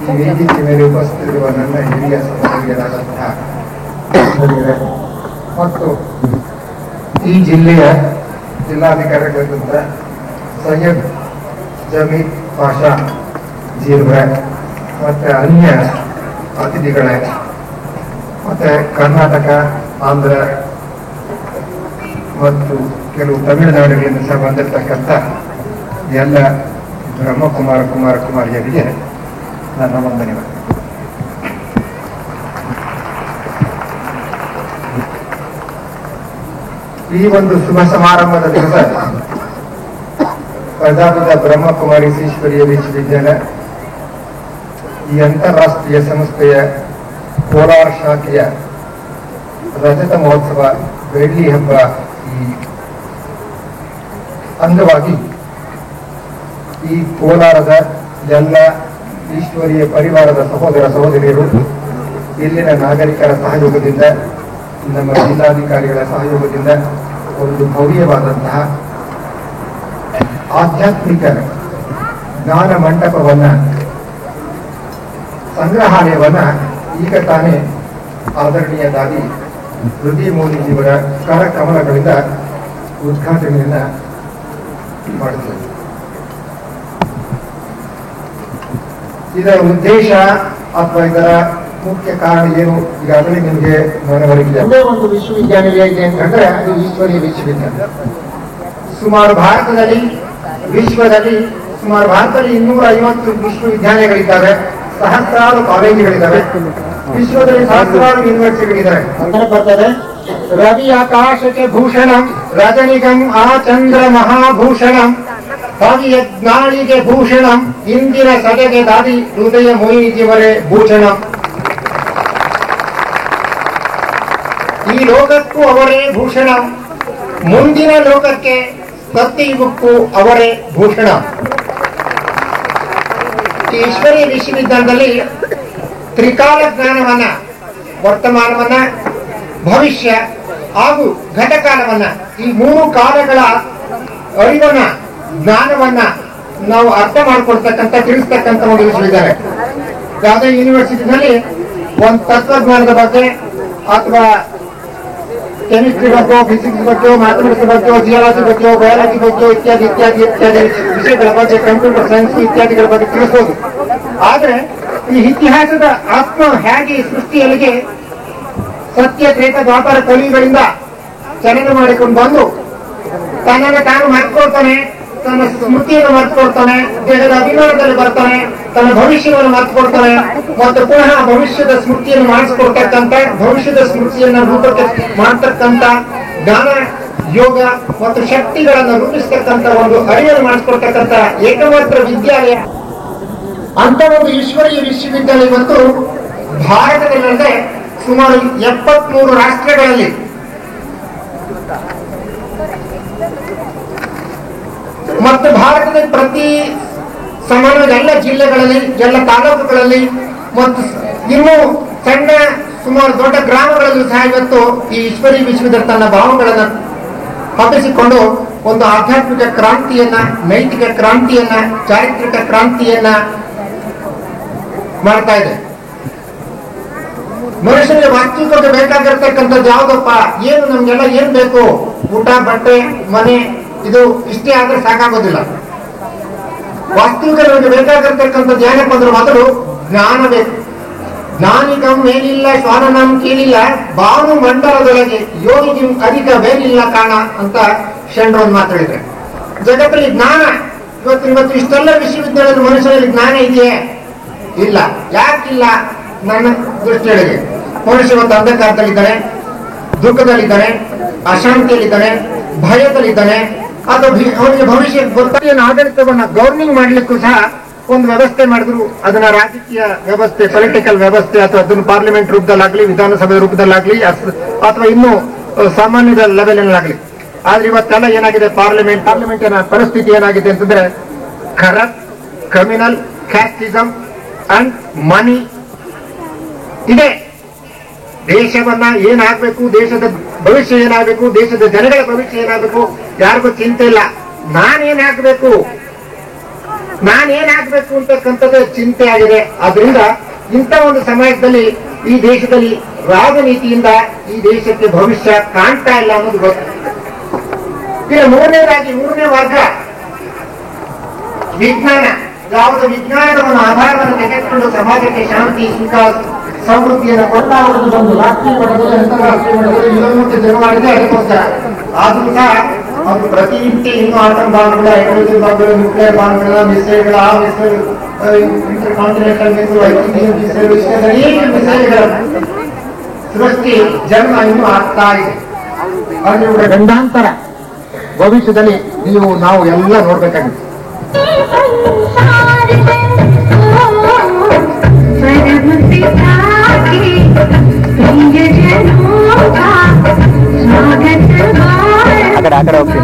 ಈ ವೇದಿಕೆ ಮೇಲೆ ಉಪಸ್ಥಿತಿರುವ ನನ್ನ ಹಿರಿಯ ಸಹೋದರಿಯರಾದಂತಹ ಮತ್ತು ಈ ಜಿಲ್ಲೆಯ ಜಿಲ್ಲಾಧಿಕಾರಿಗಳಾದಂಥ ಸೈಯದ್ ಜಮೀದ್ ಪಾಷಾ ಜೀರ್ವೆ ಮತ್ತು ಅನ್ಯ ಅತಿಥಿಗಳೇ ಮತ್ತು ಕರ್ನಾಟಕ, ಆಂಧ್ರ ಮತ್ತು ಕೆಲವು ತಮಿಳುನಾಡುಗಳಿಂದ ಸಹ ಬಂದಿರತಕ್ಕಂಥ ಎಲ್ಲ ಕುಮಾರಿಯರಿಗೆ ನನ್ನ ವಂದನೆಗಳು. ಈ ಒಂದು ಶುಭ ಸಮಾರಂಭದ ದಿವಸ ಪ್ರಜಾಪದ ಬ್ರಹ್ಮಕುಮಾರಿ ಈಶ್ವರೀಯ ವಿಶ್ವವಿದ್ಯಾಲಯ ಈ ಅಂತಾರಾಷ್ಟ್ರೀಯ ಸಂಸ್ಥೆಯ ಕೋಲಾರ ಶಾಖೆಯ ರಜತ ಮಹೋತ್ಸವ ಬೆಳ್ಳಿ ಹಬ್ಬ ಈ ಅಂಗವಾಗಿ ಈ ಕೋಲಾರದ ಎಲ್ಲ ಈಶ್ವರೀಯ ಪರಿವಾರದ ಸಹೋದರ ಸಹೋದರಿಯರು ಇಲ್ಲಿನ ನಾಗರಿಕರ ಸಹಯೋಗದಿಂದ ನಮ್ಮ ಜಿಲ್ಲಾಧಿಕಾರಿಗಳ ಸಹಯೋಗದಿಂದ ಒಂದು ಭವ್ಯವಾದಂತಹ ಆಧ್ಯಾತ್ಮಿಕ ಜ್ಞಾನ ಮಂಟಪವನ್ನ ಸಂಗ್ರಹಾಲಯವನ್ನ ಈಗ ತಾನೇ ಆದರಣೀಯ ದಾದಿ ಹೃದಯ ಮೋದಿಜಿಯವರ ಕರಕಮಲಗಳಿಂದ ಉದ್ಘಾಟನೆಯನ್ನ ಮಾಡುತ್ತದೆ. ಇದರ ಉದ್ದೇಶ ಅಥವಾ ಇದರ ಮುಖ್ಯ ಕಾರಣ ಏನು ಈಗಾಗಲೇ ನಿಮಗೆ ಮನವರಿಕೆ. ಒಂದೇ ಒಂದು ವಿಶ್ವವಿದ್ಯಾನಿಲಯ ಇದೆ ಅಂತಂದ್ರೆ ಅದು ಈಶ್ವರೀಯ ವಿಶ್ವವಿದ್ಯಾಲಯ. ಸುಮಾರು ವಿಶ್ವದಲ್ಲಿ 250 ವಿಶ್ವವಿದ್ಯಾಲಯಗಳಿದ್ದಾವೆ, ಸಹಸ್ರಾರು ಕಾಲೇಜುಗಳಿದ್ದಾವೆ, ವಿಶ್ವದಲ್ಲಿ ಸಹಸ್ರಾರು ಯೂನಿವರ್ಸಿಟಿಗಳಿದ್ದಾವೆ. ಬರ್ತದೆ ರವಿ ಆಕಾಶಕ್ಕೆ ಭೂಷಣಂ ರಜನಿಗಂ ಆ ಚಂದ್ರ ಮಹಾಭೂಷಣಂ ಕವಿಯಜ್ಞಾನಿಗೆ ಭೂಷಣಂ ಇಂದಿನ ಸದೆಗೆ ದಾದಿ ಹೃದಯ ಮೋಹಿನಿಯವರೇ ಭೂಷಣಂ. ಈ ಲೋಕಕ್ಕೂ ಅವರೇ ಭೂಷಣ, ಮುಂದಿನ ಲೋಕಕ್ಕೆ ಸತ್ಯಯುಗಕ್ಕೂ ಅವರೇ ಭೂಷಣ. ಈ ಈಶ್ವರೀಯ ವಿಶ್ವವಿದ್ಯಾಲಯದಲ್ಲಿ ತ್ರಿಕಾಲ ಜ್ಞಾನವನ್ನ, ವರ್ತಮಾನವನ್ನ, ಭವಿಷ್ಯ ಹಾಗೂ ಘಟಕಾಲವನ್ನ, ಈ 3 ಕಾಲಗಳ ಅರಿವನ್ನ, ಜ್ಞಾನವನ್ನ ನಾವು ಅರ್ಥ ಮಾಡ್ಕೊಳ್ತಕ್ಕಂಥ, ತಿಳಿಸ್ತಕ್ಕಂಥ ಒಂದು ವಿಶ್ವವಿದ್ಯಾಲಯ. ಯಾವುದೇ ಯೂನಿವರ್ಸಿಟಿನಲ್ಲಿ ಒಂದು ತತ್ವಜ್ಞಾನದ ಬಗ್ಗೆ ಅಥವಾ ಕೆಮಿಸ್ಟ್ರಿ ಬಗ್ಗೆ, ಫಿಸಿಕ್ಸ್ ಬಗ್ಗೆ, ಮ್ಯಾಥಮೆಟಿಕ್ಸ್ ಬಗ್ಗೆ, ಜಿಯಾಲಜಿ ಬಗ್ಗೆ, ಬಯಾಲಜಿ ಬಗ್ಗೆ ಇತ್ಯಾದಿ ಇತ್ಯಾದಿ ಇತ್ಯಾದಿ ವಿಷಯಗಳ ಬಗ್ಗೆ, ಕಂಪ್ಯೂಟರ್ ಸೈನ್ಸ್ ಇತ್ಯಾದಿಗಳ ಬಗ್ಗೆ ತಿಳಿಸಬಹುದು. ಆದ್ರೆ ಈ ಇತಿಹಾಸದ ಆತ್ಮ ಹೇಗೆ ಸೃಷ್ಟಿಯಲ್ಲಿಗೆ ಸತ್ಯ ತ್ರೇತ ದ್ವಾಪರ ಕಲಿಗಳಿಂದ ಚಲನೆ ಮಾಡಿಕೊಂಡು ಬಂದು ತನ್ನನ್ನು ತಾನು ಮರ್ತ್ಕೊಳ್ತಾನೆ, ತನ್ನ ಸ್ಮೃತಿಯನ್ನು ಮರ್ತ್ಕೊಳ್ತಾನೆ, ದೇಹದ ಅಭಿಮಾನದಲ್ಲಿ ಬರ್ತಾನೆ, ತನ್ನ ಭವಿಷ್ಯವನ್ನು ಮರ್ತ್ಕೊಳ್ತಾನೆ, ಮತ್ತು ಪುನಃ ಭವಿಷ್ಯದ ಸ್ಮೃತಿಯನ್ನು ಮಾಡಿಸ್ಕೊಡ್ತಕ್ಕಂಥ, ಭವಿಷ್ಯದ ಸ್ಮೃತಿಯನ್ನು ರೂಪಕ್ಕೆ ಮಾಡ್ತಕ್ಕಂಥ ಜ್ಞಾನ, ಯೋಗ ಮತ್ತು ಶಕ್ತಿಗಳನ್ನು ರೂಪಿಸ್ತಕ್ಕಂಥ ಒಂದು ಅರಿವನ್ನು ಮಾಡಿಸ್ಕೊಡ್ತಕ್ಕಂಥ ಏಕಮಾತ್ರ ವಿದ್ಯಾಲಯ ಅಂತ ಒಂದು ಈಶ್ವರೀಯ ವಿಶ್ವವಿದ್ಯಾಲಯ ಇವತ್ತು ಭಾರತದಲ್ಲದೆ ಸುಮಾರು 73 ರಾಷ್ಟ್ರಗಳಲ್ಲಿ ಮತ್ತು ಭಾರತದ ಪ್ರತಿ ಸಮಾನವಾದ ಎಲ್ಲ ಜಿಲ್ಲೆಗಳಲ್ಲಿ, ಎಲ್ಲ ತಾಲೂಕುಗಳಲ್ಲಿ ಮತ್ತು ಇನ್ನೂ ಸಣ್ಣ ಸುಮಾರು ದೊಡ್ಡ ಗ್ರಾಮಗಳಲ್ಲೂ ಸಹ ಇವತ್ತು ಈ ಈಶ್ವರಿ ವಿಶ್ವವಿದ್ಯಾಲಯ ತನ್ನ ಭಾವಗಳನ್ನು ಹಬ್ಬಿಸಿಕೊಂಡು ಒಂದು ಆಧ್ಯಾತ್ಮಿಕ ಕ್ರಾಂತಿಯನ್ನ, ನೈತಿಕ ಕ್ರಾಂತಿಯನ್ನ, ಚಾರಿತ್ರಿಕ ಕ್ರಾಂತಿಯನ್ನ ಮಾಡ್ತಾ ಇದೆ. ಮನುಷ್ಯನಿಗೆ ವಾಸ್ತವಿಕವಾಗಿ ಬೇಕಾಗಿರ್ತಕ್ಕಂಥದ್ದು ಯಾವ್ದಪ್ಪ, ಏನು ನಮ್ಗೆಲ್ಲ ಏನ್ ಬೇಕು, ಊಟ, ಬಟ್ಟೆ, ಮನೆ, ಇದು ಇಷ್ಟೇ ಆದ್ರೆ ಸಾಕಾಗೋದಿಲ್ಲ. ವಾಸ್ತವಿಕ ನಮಗೆ ಬೇಕಾಗಿರ್ತಕ್ಕಂಥದ್ದು ಏನಪ್ಪ ಅಂದ್ರೆ ಮೊದಲು ಜ್ಞಾನ ಬೇಕು. ಜ್ಞಾನಿಗಂ ಮೇಲಿಲ್ಲ ಶ್ವಾನನಂ ಕೇಳಿಲ್ಲ, ಭಾನು ಮಂಡಲದೊಳಗೆ ಯೋಗಿಗಿಂ ಅಧಿಕ ಬೇರಿಲ್ಲ ಕಾಣ ಅಂತ ಶರಣರು ಮಾತಾಡಿದ್ರೆ. ಜಗತ್ತಲ್ಲಿ ಜ್ಞಾನ ಇವತ್ತು ಇಷ್ಟೆಲ್ಲ ವಿಶ್ವವಿದ್ಯಾಲಯದ ಮನುಷ್ಯರಲ್ಲಿ ಜ್ಞಾನ ಇದೆಯೇ? ಇಲ್ಲ. ಯಾಕಿಲ್ಲ? ನನ್ನ ದೃಷ್ಟಿಯೊಳಗೆ ಮನುಷ್ಯ ಇವತ್ತು ಅಂಧಕಾರದಲ್ಲಿದ್ದಾನೆ, ದುಃಖದಲ್ಲಿದ್ದಾನೆ, ಅಶಾಂತಿಯಲ್ಲಿದ್ದಾನೆ, ಭಯದಲ್ಲಿದ್ದಾನೆ. ಅದು ಅವನಿಗೆ ಭವಿಷ್ಯ ಗೊತ್ತಿನ ಆಡಳಿತವನ್ನ ಗವರ್ನಿಂಗ್ ಮಾಡ್ಲಿಕ್ಕೂ ಸಹ ಒಂದು ವ್ಯವಸ್ಥೆ ಮಾಡಿದ್ರು. ಅದನ್ನ ರಾಜಕೀಯ ವ್ಯವಸ್ಥೆ, ಪೊಲಿಟಿಕಲ್ ವ್ಯವಸ್ಥೆ, ಅಥವಾ ಅದನ್ನು ಪಾರ್ಲಿಮೆಂಟ್ ರೂಪದಲ್ಲಾಗ್ಲಿ, ವಿಧಾನಸಭೆ ರೂಪದಲ್ಲಾಗ್ಲಿ, ಅಥವಾ ಇನ್ನು ಸಾಮಾನ್ಯದ ಲೆವೆಲ್ನಲ್ಲಾಗ್ಲಿ. ಆದ್ರೆ ಇವತ್ತೆಲ್ಲ ಏನಾಗಿದೆ, ಪಾರ್ಲಿಮೆಂಟಿನ ಪರಿಸ್ಥಿತಿ ಏನಾಗಿದೆ ಅಂತಂದ್ರೆ ಕರಪ್ಟ್, ಕ್ರಿಮಿನಲ್, ಕ್ಯಾಸ್ಟಿಸಮ್ ಅಂಡ್ ಮನಿ ಇದೆ. ದೇಶವನ್ನ ಏನಾಗಬೇಕು, ದೇಶದ ಭವಿಷ್ಯ ಏನಾಗಬೇಕು, ದೇಶದ ಜನಗಳ ಭವಿಷ್ಯ ಏನಾಗಬೇಕು ಯಾರಿಗೂ ಚಿಂತೆ ಇಲ್ಲ. ನಾನೇನ್ ಹಾಕ್ಬೇಕು ಅಂತಕ್ಕಂಥದ್ದು ಚಿಂತೆ ಆಗಿದೆ. ಆದ್ರಿಂದ ಇಂಥ ಒಂದು ಸಮಾಜದಲ್ಲಿ, ಈ ದೇಶದಲ್ಲಿ ರಾಜನೀತಿಯಿಂದ ಈ ದೇಶಕ್ಕೆ ಭವಿಷ್ಯ ಕಾಣ್ತಾ ಇಲ್ಲ ಅನ್ನೋದು ಗೊತ್ತು. ಈಗ ಮೂರನೇ ವರ್ಗ ವಿಜ್ಞಾನ. ಯಾವುದು ವಿಜ್ಞಾನದ ಒಂದು ಆಧಾರವನ್ನು ತೆಗೆದುಕೊಂಡು ಸಮಾಜಕ್ಕೆ ಶಾಂತಿ, ಸುಖ, ಸಮೃದ್ಧಿಯನ್ನು ಕೊಟ್ಟಾಡುವುದು ಒಂದು ರಾಷ್ಟ್ರೀಯ ಮಟ್ಟದಲ್ಲಿ, ಅಂತಾರಾಷ್ಟ್ರೀಯ ಮಟ್ಟದಲ್ಲಿ ಯುವಮುಖ ಜನ ಮಾಡಿದ್ರೆ ಅದಕ್ಕೋಸ್ಕರ. ಆದ್ರೂ ಸಹ ಅದು ಪ್ರತಿನಿತ್ಯ ಇನ್ನೂ ಆಟಂ ಬಾಂಬ್ಗಳ, ಹೈಡ್ರೋಜನ್ ಬಾಂಬ್ಗಳು, ನ್ಯೂಕ್ಲಿಯರ್ ಬಾಂಬ್ಗಳ, ಮಿಸೈಲ್ಗಳ, ಇಂಟರ್ ಕಾಂಟಿನೆಂಟಲ್ ಮಿಸೈಲ್, ಅನೇಕ ಮಿಸೈಲ್ಗಳ ಸೃಷ್ಟಿ ಜನ್ಮ ಇನ್ನೂ ಆಗ್ತಾ ಇದೆ. ಅದು ಗಂಡಾಂತರ ಭವಿಷ್ಯದಲ್ಲಿ ನಾವು ಎಲ್ಲ ನೋಡ್ಬೇಕಾಗಿದೆ. आकर ओके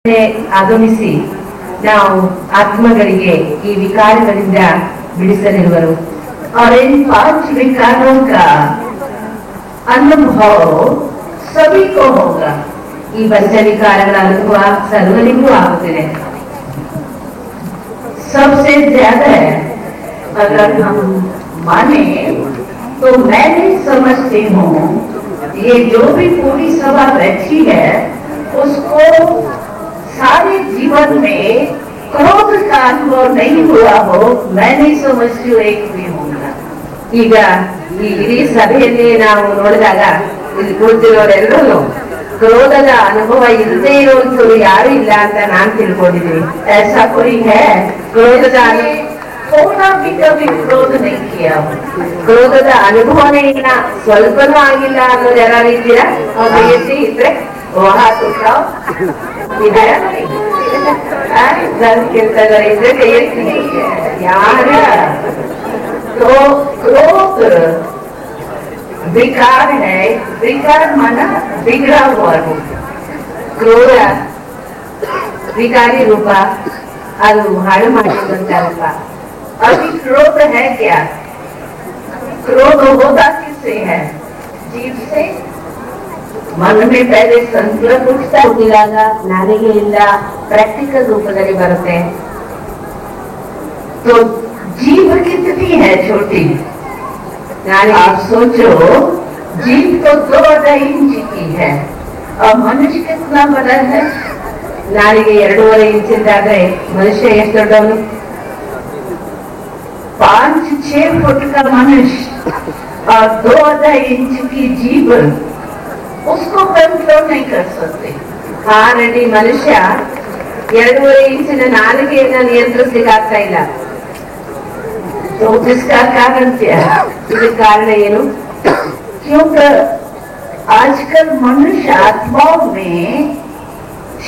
ಆಗಮಿಸಿ ನಾವು ಆತ್ಮಗಳಿಗೆ ಈ ವಿಕಾರಗಳಿಂದ ಬಿಡಿಸಲಿರುವರು. और इन 5 विकारों का अनुभव सभी को होगा. ಈ ಪಂಚವಿಕಾರಗಳ ಅನುಭವ ಸರ್ವರಿಗೂ ಆಗುತ್ತಿದೆ. सबसे ज्यादा अगर हम माने तो मैं नहीं समझती हूँ ये जो भी पूरी सभा बैठी है उसको सारे जीवन में क्रोध का अनुभव नहीं हुआ हो. मैं नहीं समझती हूँ एक भी होगा. ಈಗ ಈ ಇಡೀ ಸಭೆಯಲ್ಲಿ ನಾವು ನೋಡಿದಾಗ ಇಲ್ಲಿ ಕೂತಿರೋರೆಲ್ಲರೂ ಕ್ರೋಧದ ಅನುಭವ ಇಲ್ಲದೆ ಇರುವಂತವ್ರು ಯಾರು ಇಲ್ಲ ಅಂತ ನಾನ್ ತಿಳ್ಕೊಂಡಿದ್ದೀನಿ. ऐसा कोई है ಕ್ರೋಧದ थोड़ा भी कभी क्रोध नहीं किया, ಕ್ರೋಧದ ಅನುಭವನೇ ಇಲ್ಲ, ಸ್ವಲ್ಪನೂ ಆಗಿಲ್ಲ ಅನ್ನೋದು ಯಾರು ಇದ್ದೀರಾ? ಎತ್ತಿ ಇದ್ರೆ ಹಾತ್ ಉठाओ. ಇದೆಯಾ? ಇದ್ರೆ ಎತ್ತಿ ಯಾರ? तो क्रोध विकार है. विकार माना बिगड़ा हुआ रूप. क्रोध विकारी रूप ಅದು ಹಾಳು ಮಾಡಿದಂತ ರೂಪ. अभी क्रोध है क्या? क्रोध होता किससे है? जीव से. मन में पहले संकल्प उठता होगा, नारिगे ಇಲ್ಲ प्रैक्टिकल रूपದಲ್ಲಿ ಬರುತ್ತೆ. तो जीव कितनी है छोटी? आप सोचो, जीव तो 2.5 इंच की है और मनुष्य कितना बड़ा है? नारिगे 2.5 इंच इದ್ದಾದ್ರೆ मनुष्य ಎಷ್ಟು ದೊಡ್ಡವನು? 5-6 फुट का मनुष्य और 2.5 इंच की जीव, उसको कंट्रोल नहीं कर सकते. 6 ಅಡಿ ಮನುಷ್ಯ 2.5 ಇಂಚಿನ ನಾಲಿಗೆಯನ್ನ ನಿಯಂತ್ರಿಸಲಿಕ್ಕೆ ಆಗ್ತಾ ಇಲ್ಲ. तो इसका कारण क्या है? इसका कारण ये क्योंकि आजकल मनुष्य आत्माओं में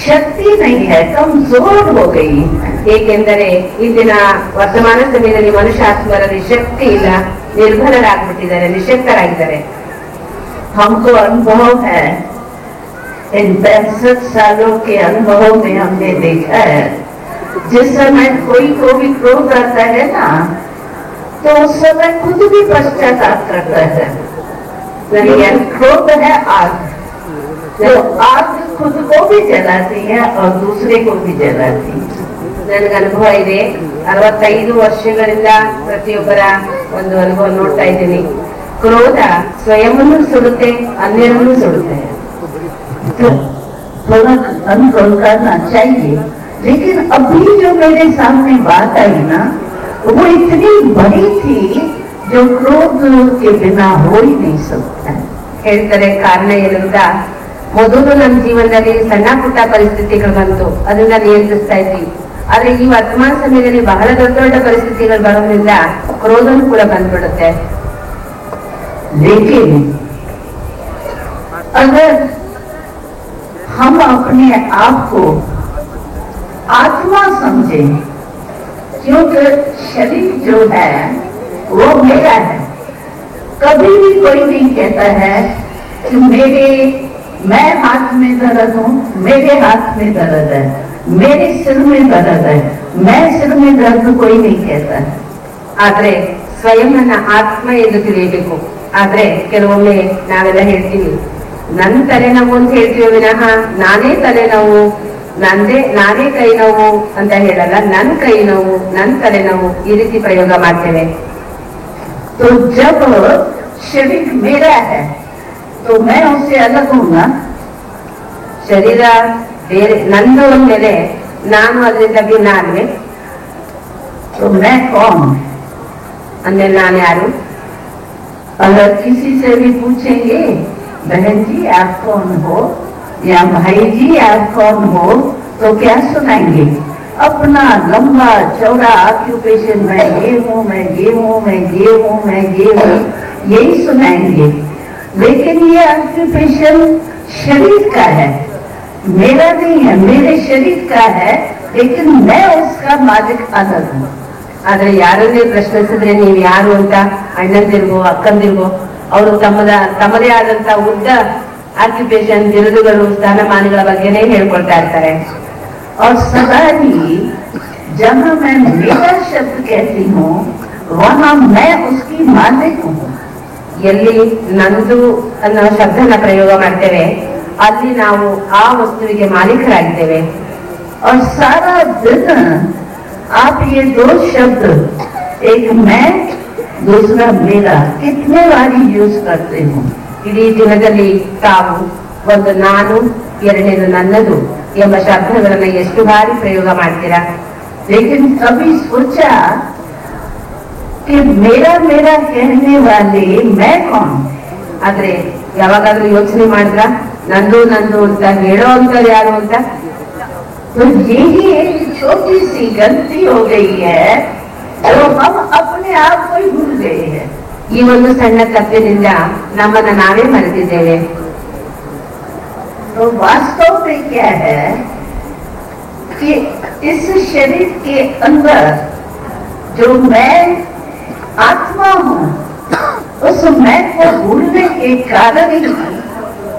शक्ति नहीं है, कमजोर हो गई. ಏಕೆಂದರೆ ಇಂದಿನ ವರ್ತಮಾನ ಸಮಯದಲ್ಲಿ ಮನುಷ್ಯ ಆತ್ಮರಲ್ಲಿ ಶಕ್ತಿ ಇಲ್ಲ, ನಿರ್ಭರರಾಗ್ಬಿಟ್ಟಿದ್ದಾರೆ, ನಿಶಕ್ತರಾಗಿದ್ದಾರೆ. हमको अनुभव है, इन 65 सालों के अनुभव में हमने देखा है जिस समय कोई को भी क्रोध आता है ना तो उस समय खुद भी पश्चाताप करता है. क्रोध है आग, तो आग खुद को भी जलाती है और दूसरे को भी जलाती है. ನನಗೆ ಅನುಭವ ಇದೆ. 65 ವರ್ಷಗಳಿಂದ ಪ್ರತಿಯೊಬ್ಬರ ಒಂದು ಅನುಭವ ನೋಡ್ತಾ ಇದ್ದೀನಿ. ಕ್ರೋಧ ಸ್ವಯಂವನ್ನು ಸುಡುತ್ತೆ, अन्यರನ್ನು ಸುಡುತ್ತೆ. थोड़ा अनुभव करना चाहिए, लेकिन अभी जो मेरे सामने बात आई ना वो इतनी बड़ी थी जो क्रोध के बिना हो ही नहीं सकता. ಹೇಳ್ತಾರೆ ಕಾರಣ ಏನಂತ, ಮೊದಲು ನಮ್ಮ ಜೀವನದಲ್ಲಿ ಸಣ್ಣ ಪುಟ್ಟ ಪರಿಸ್ಥಿತಿಗಳು ಬಂತು, ಅದನ್ನ ನಿಯಂತ್ರಿಸ್ತಾ ಇದ್ವಿ. ಆದ್ರೆ ಈ ವರ್ತಮಾನ ಸಮಯದಲ್ಲಿ ಬಹಳ ದೊಡ್ಡ ದೊಡ್ಡ ಪರಿಸ್ಥಿತಿಗಳು ಬರೋದ್ರಿಂದ ಕ್ರೋಧನೂ ಕೂಡ ಬಂದ್ಬಿಡುತ್ತೆ. लेकिन अगर हम अपने आप को आत्मा समझे, क्योंकि शरीर जो है वो मेरा है. कभी भी कोई नहीं कहता है कि मैं हाथ में दर्द हूँ, मेरे हाथ में दर्द है, मेरे सिर में दर्द है, मैं सिर में दर्द कोई नहीं कहता है. ಆದ್ರೆ ಸ್ವಯಂ ನನ್ನ ಆತ್ಮ ಎಂದು ತಿಳಿಯಬೇಕು. ಆದ್ರೆ ಕೆಲವೊಮ್ಮೆ ನಾವೆಲ್ಲ ಹೇಳ್ತೀವಿ ನನ್ನ ತಲೆನೋವು ಅಂತ ಹೇಳ್ತೀವಿ ವಿನಃ ನಾನೇ ತಲೆನೋವು, ನಾನೇ ಕೈ ನೋವು ಅಂತ ಹೇಳಲ್ಲ. ನನ್ನ ಕೈ ನೋವು, ನನ್ನ ತಲೆನೋವು ಈ ರೀತಿ ಪ್ರಯೋಗ ಮಾಡ್ತೇವೆ. तो जब शरीर मेरा है तो मैं उससे अलग हूँगा. ಶರೀರ ಬೇರೆ ನಂದು ಅಂದ್ಮೇಲೆ ನಾನು ಅದರಿಂದ ಭಿನ್ನ ಆದ್me. तो मैं कौन? ಅಂದ್ರೆ ನಾನು ಯಾರು? अगर किसी से भी पूछेंगे बहन जी आप कौन हो या भाई जी आप कौन हो तो क्या सुनाएंगे? अपना लंबा चौड़ा ऑक्यूपेशन, मैं ये हूँ, मैं ये हूँ, मैं ये हूँ, मैं ये हूँ, यही सुनाएंगे. लेकिन ये ऑक्यूपेशन शरीर का है, मेरा नहीं है, मेरे शरीर का है, लेकिन मैं उसका मालिक अलग हूँ. ಆದ್ರೆ ಯಾರನ್ನೇ ಪ್ರಶ್ನಿಸಿದ್ರೆ ನೀವು ಯಾರು ಅಂತ ಅಣ್ಣಂದಿರ್ಗೋ ಅಕ್ಕಂದಿರ್ಗೋ ಅವರು ತಮ್ಮದೇ ಆದಂತ ಉದ್ದ ಆಕ್ಯುಪೇಷನ್, ಬಿರುದುಗಳು, ಸ್ಥಾನಮಾನಗಳ ಬಗ್ಗೆನೇ ಹೇಳ್ಕೊಳ್ತಾ ಇರ್ತಾರೆ. और सदा ही जहाँ मैं मेरा शब्द कहती हूँ वहाँ मैं उसकी मालिक हूँ। ಎಲ್ಲಿ ನಂದು ಅನ್ನೋ ಶಬ್ದನ ಪ್ರಯೋಗ ಮಾಡ್ತೇವೆ ಅಲ್ಲಿ ನಾವು ಆ ವಸ್ತುವಿಗೆ ಮಾಲೀಕರಾಗಿದ್ದೇವೆ. और सारा दिन आप ये दो शब्द एक मैं दूसरा मेरा कितने बारी यूज करते हो? ಇಡೀ ದಿನದಲ್ಲಿ ತಾವು ಒಂದು ನಾನು ಎರಡನೇದು ನನ್ನದು ಎಂಬ ಶಬ್ದಗಳನ್ನ ಎಷ್ಟು ಬಾರಿ ಪ್ರಯೋಗ ಮಾಡ್ತೀರಾ? लेकिन कभी सोचा कि मेरा मेरा कहने वाले मैं कौन? ಆದ್ರೆ ಯಾವಾಗಾದ್ರೂ ಯೋಚನೆ ಮಾಡಿದ್ರ ನಂದು ನಂದು ಅಂತ ಹೇಳೋ ಅಂತವ್ರು ಯಾರು ಅಂತ? तो यही एक छोटी सी गलती हो गई है जो हम अपने आप को ही भूल गए हैं। ಈ ಒಂದು ಸಣ್ಣ ತಪ್ಪಿನಿಂದ ನಮ್ಮನ್ನ ನಾವೇ ಮರೆತಿದ್ದೇವೆ. तो वास्तव में क्या है कि इस शरीर के अंदर जो मैं आत्मा हूँ उस मैं को भूलने के कारण ही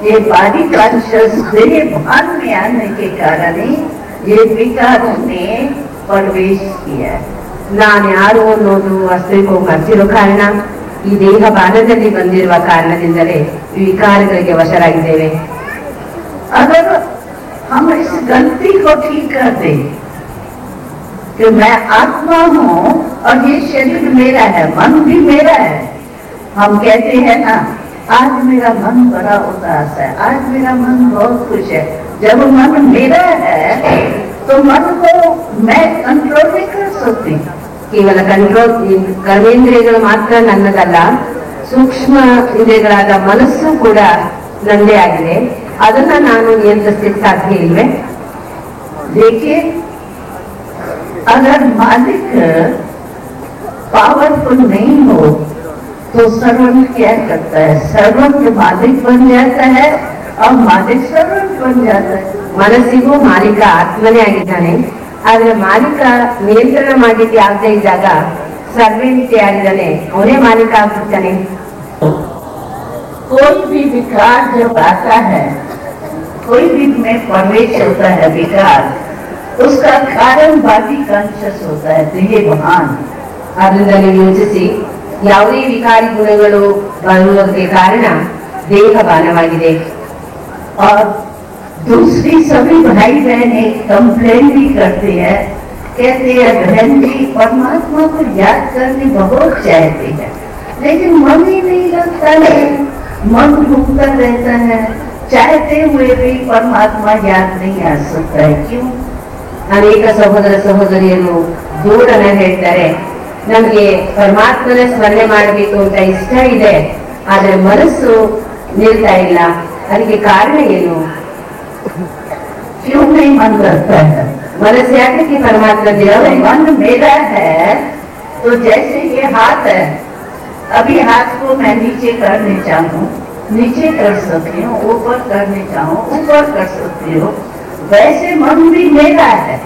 ये बॉडी कॉन्शियस देह भान में आने के कारण ही ये विकारों ने प्रवेश किया। ನಾನು ಯಾರು ಅನ್ನೋದು ವಸ್ತುವಿಗೂ ಮರ್ತಿರೋ ಕಾರಣ ಈ ದೇಹ ಬಾನದಲ್ಲಿ ಬಂದಿರುವ ಕಾರಣದಿಂದಲೇ ಈ ವಿಕಾರಗಳಿಗೆ ವಶರಾಗಿದ್ದೇವೆ. अगर हम इस गलती को ठीक कर दें कि मैं आत्मा हूँ और ये शरीर मेरा है, मन भी मेरा है। हम कहते हैं ना आज मेरा मन बड़ा उदास है, आज मेरा मन बहुत खुश है। जब मन मेरा है तो मन को मैं कंट्रोल नहीं कर सकती। ಕೇವಲ ಕರ್ಮೇಂದ್ರಿಯಗಳು ಮಾತ್ರ ನನ್ನದಲ್ಲ, ಸೂಕ್ಷ್ಮ ಇಂದ್ರಿಯಗಳಾದ ಮನಸ್ಸು ಕೂಡ ನಂದೇ ಆಗಿದೆ. ಅದನ್ನ ನಾನು ನಿಯಂತ್ರಿಸಲಿಕ್ಕೆ ಸಾಧ್ಯ ಇಲ್ವೇ? लेकिन अगर मालिक पावरफुल नहीं हो तो सर्वेंट क्या करता है? सर्वेंट मालिक बन जाता है और मालिक सर्वेंट बन जाता है। ಮನಸ್ಸಿಗೂ ಮಾಲೀಕ ಆತ್ಮನೇ ಆಗಿದ್ದಾನೆ. ಆದ್ರೆ ಮಾಲೀಕ ನಿಯಂತ್ರಣ ಮಾಡಲಿಕ್ಕೆ ಆಗದೆ ಇದ್ದಾಗ ಸರ್ವೆಂಟ್ ಯಾರಿದ್ದಾನೆ ಅವನೇ ಮಾಲೀಕ ಆಗ್ಬಿಡ್ತಾನೆ. कोई भी विकार जब आता है, कोई भी में प्रवेश होता है विकार, उसका कारण बॉडी कॉन्शियस होता है, देह भान। ಅದರಿಂದ ನೀವು ಯೋಚಿಸಿ, ಯಾವುದೇ ವಿಕಾರಿ ಗುಣಗಳು ಬರುವುದಕ್ಕೆ ಕಾರಣ ದೇಹ ಬಾನವಾಗಿದೆ. और दूसरी सभी भाई बहन एक कंप्लेन भी करते हैं, कहते हैं बहन जी परमात्मा को याद करनी बहुत चाहती है लेकिन मन ही नहीं लगता है, मन घूमता रहता है, चाहते हुए भी परमात्मा याद नहीं आ सकता है। क्यों? ಅನೇಕ ಸಹೋದರ ಸಹೋದರಿಯರು ದೂರನ ಹೇಳ್ತಾರೆ, ನಮ್ಗೆ ಪರಮಾತ್ಮನ ಸ್ಮರಣೆ ಮಾಡಬೇಕು ಅಂತ ಇಷ್ಟ ಇದೆ, ಆದ್ರೆ ಮನಸ್ಸು ನಿಲ್ತಾ ಇಲ್ಲ. ಅದಕ್ಕೆ ಕಾರಣ ಏನು? क्यों नहीं मन करता है? ಮನಸ್ಸು ಯಾಕೆ ಪರಮಾತ್ಮ जब मन मेरा है तो जैसे ये हाथ है, अभी हाथ को मैं नीचे करने चाहूँ नीचे कर सकती हूँ, ऊपर करने चाहूँ ऊपर कर सकती हूँ, वैसे मन भी मेरा है।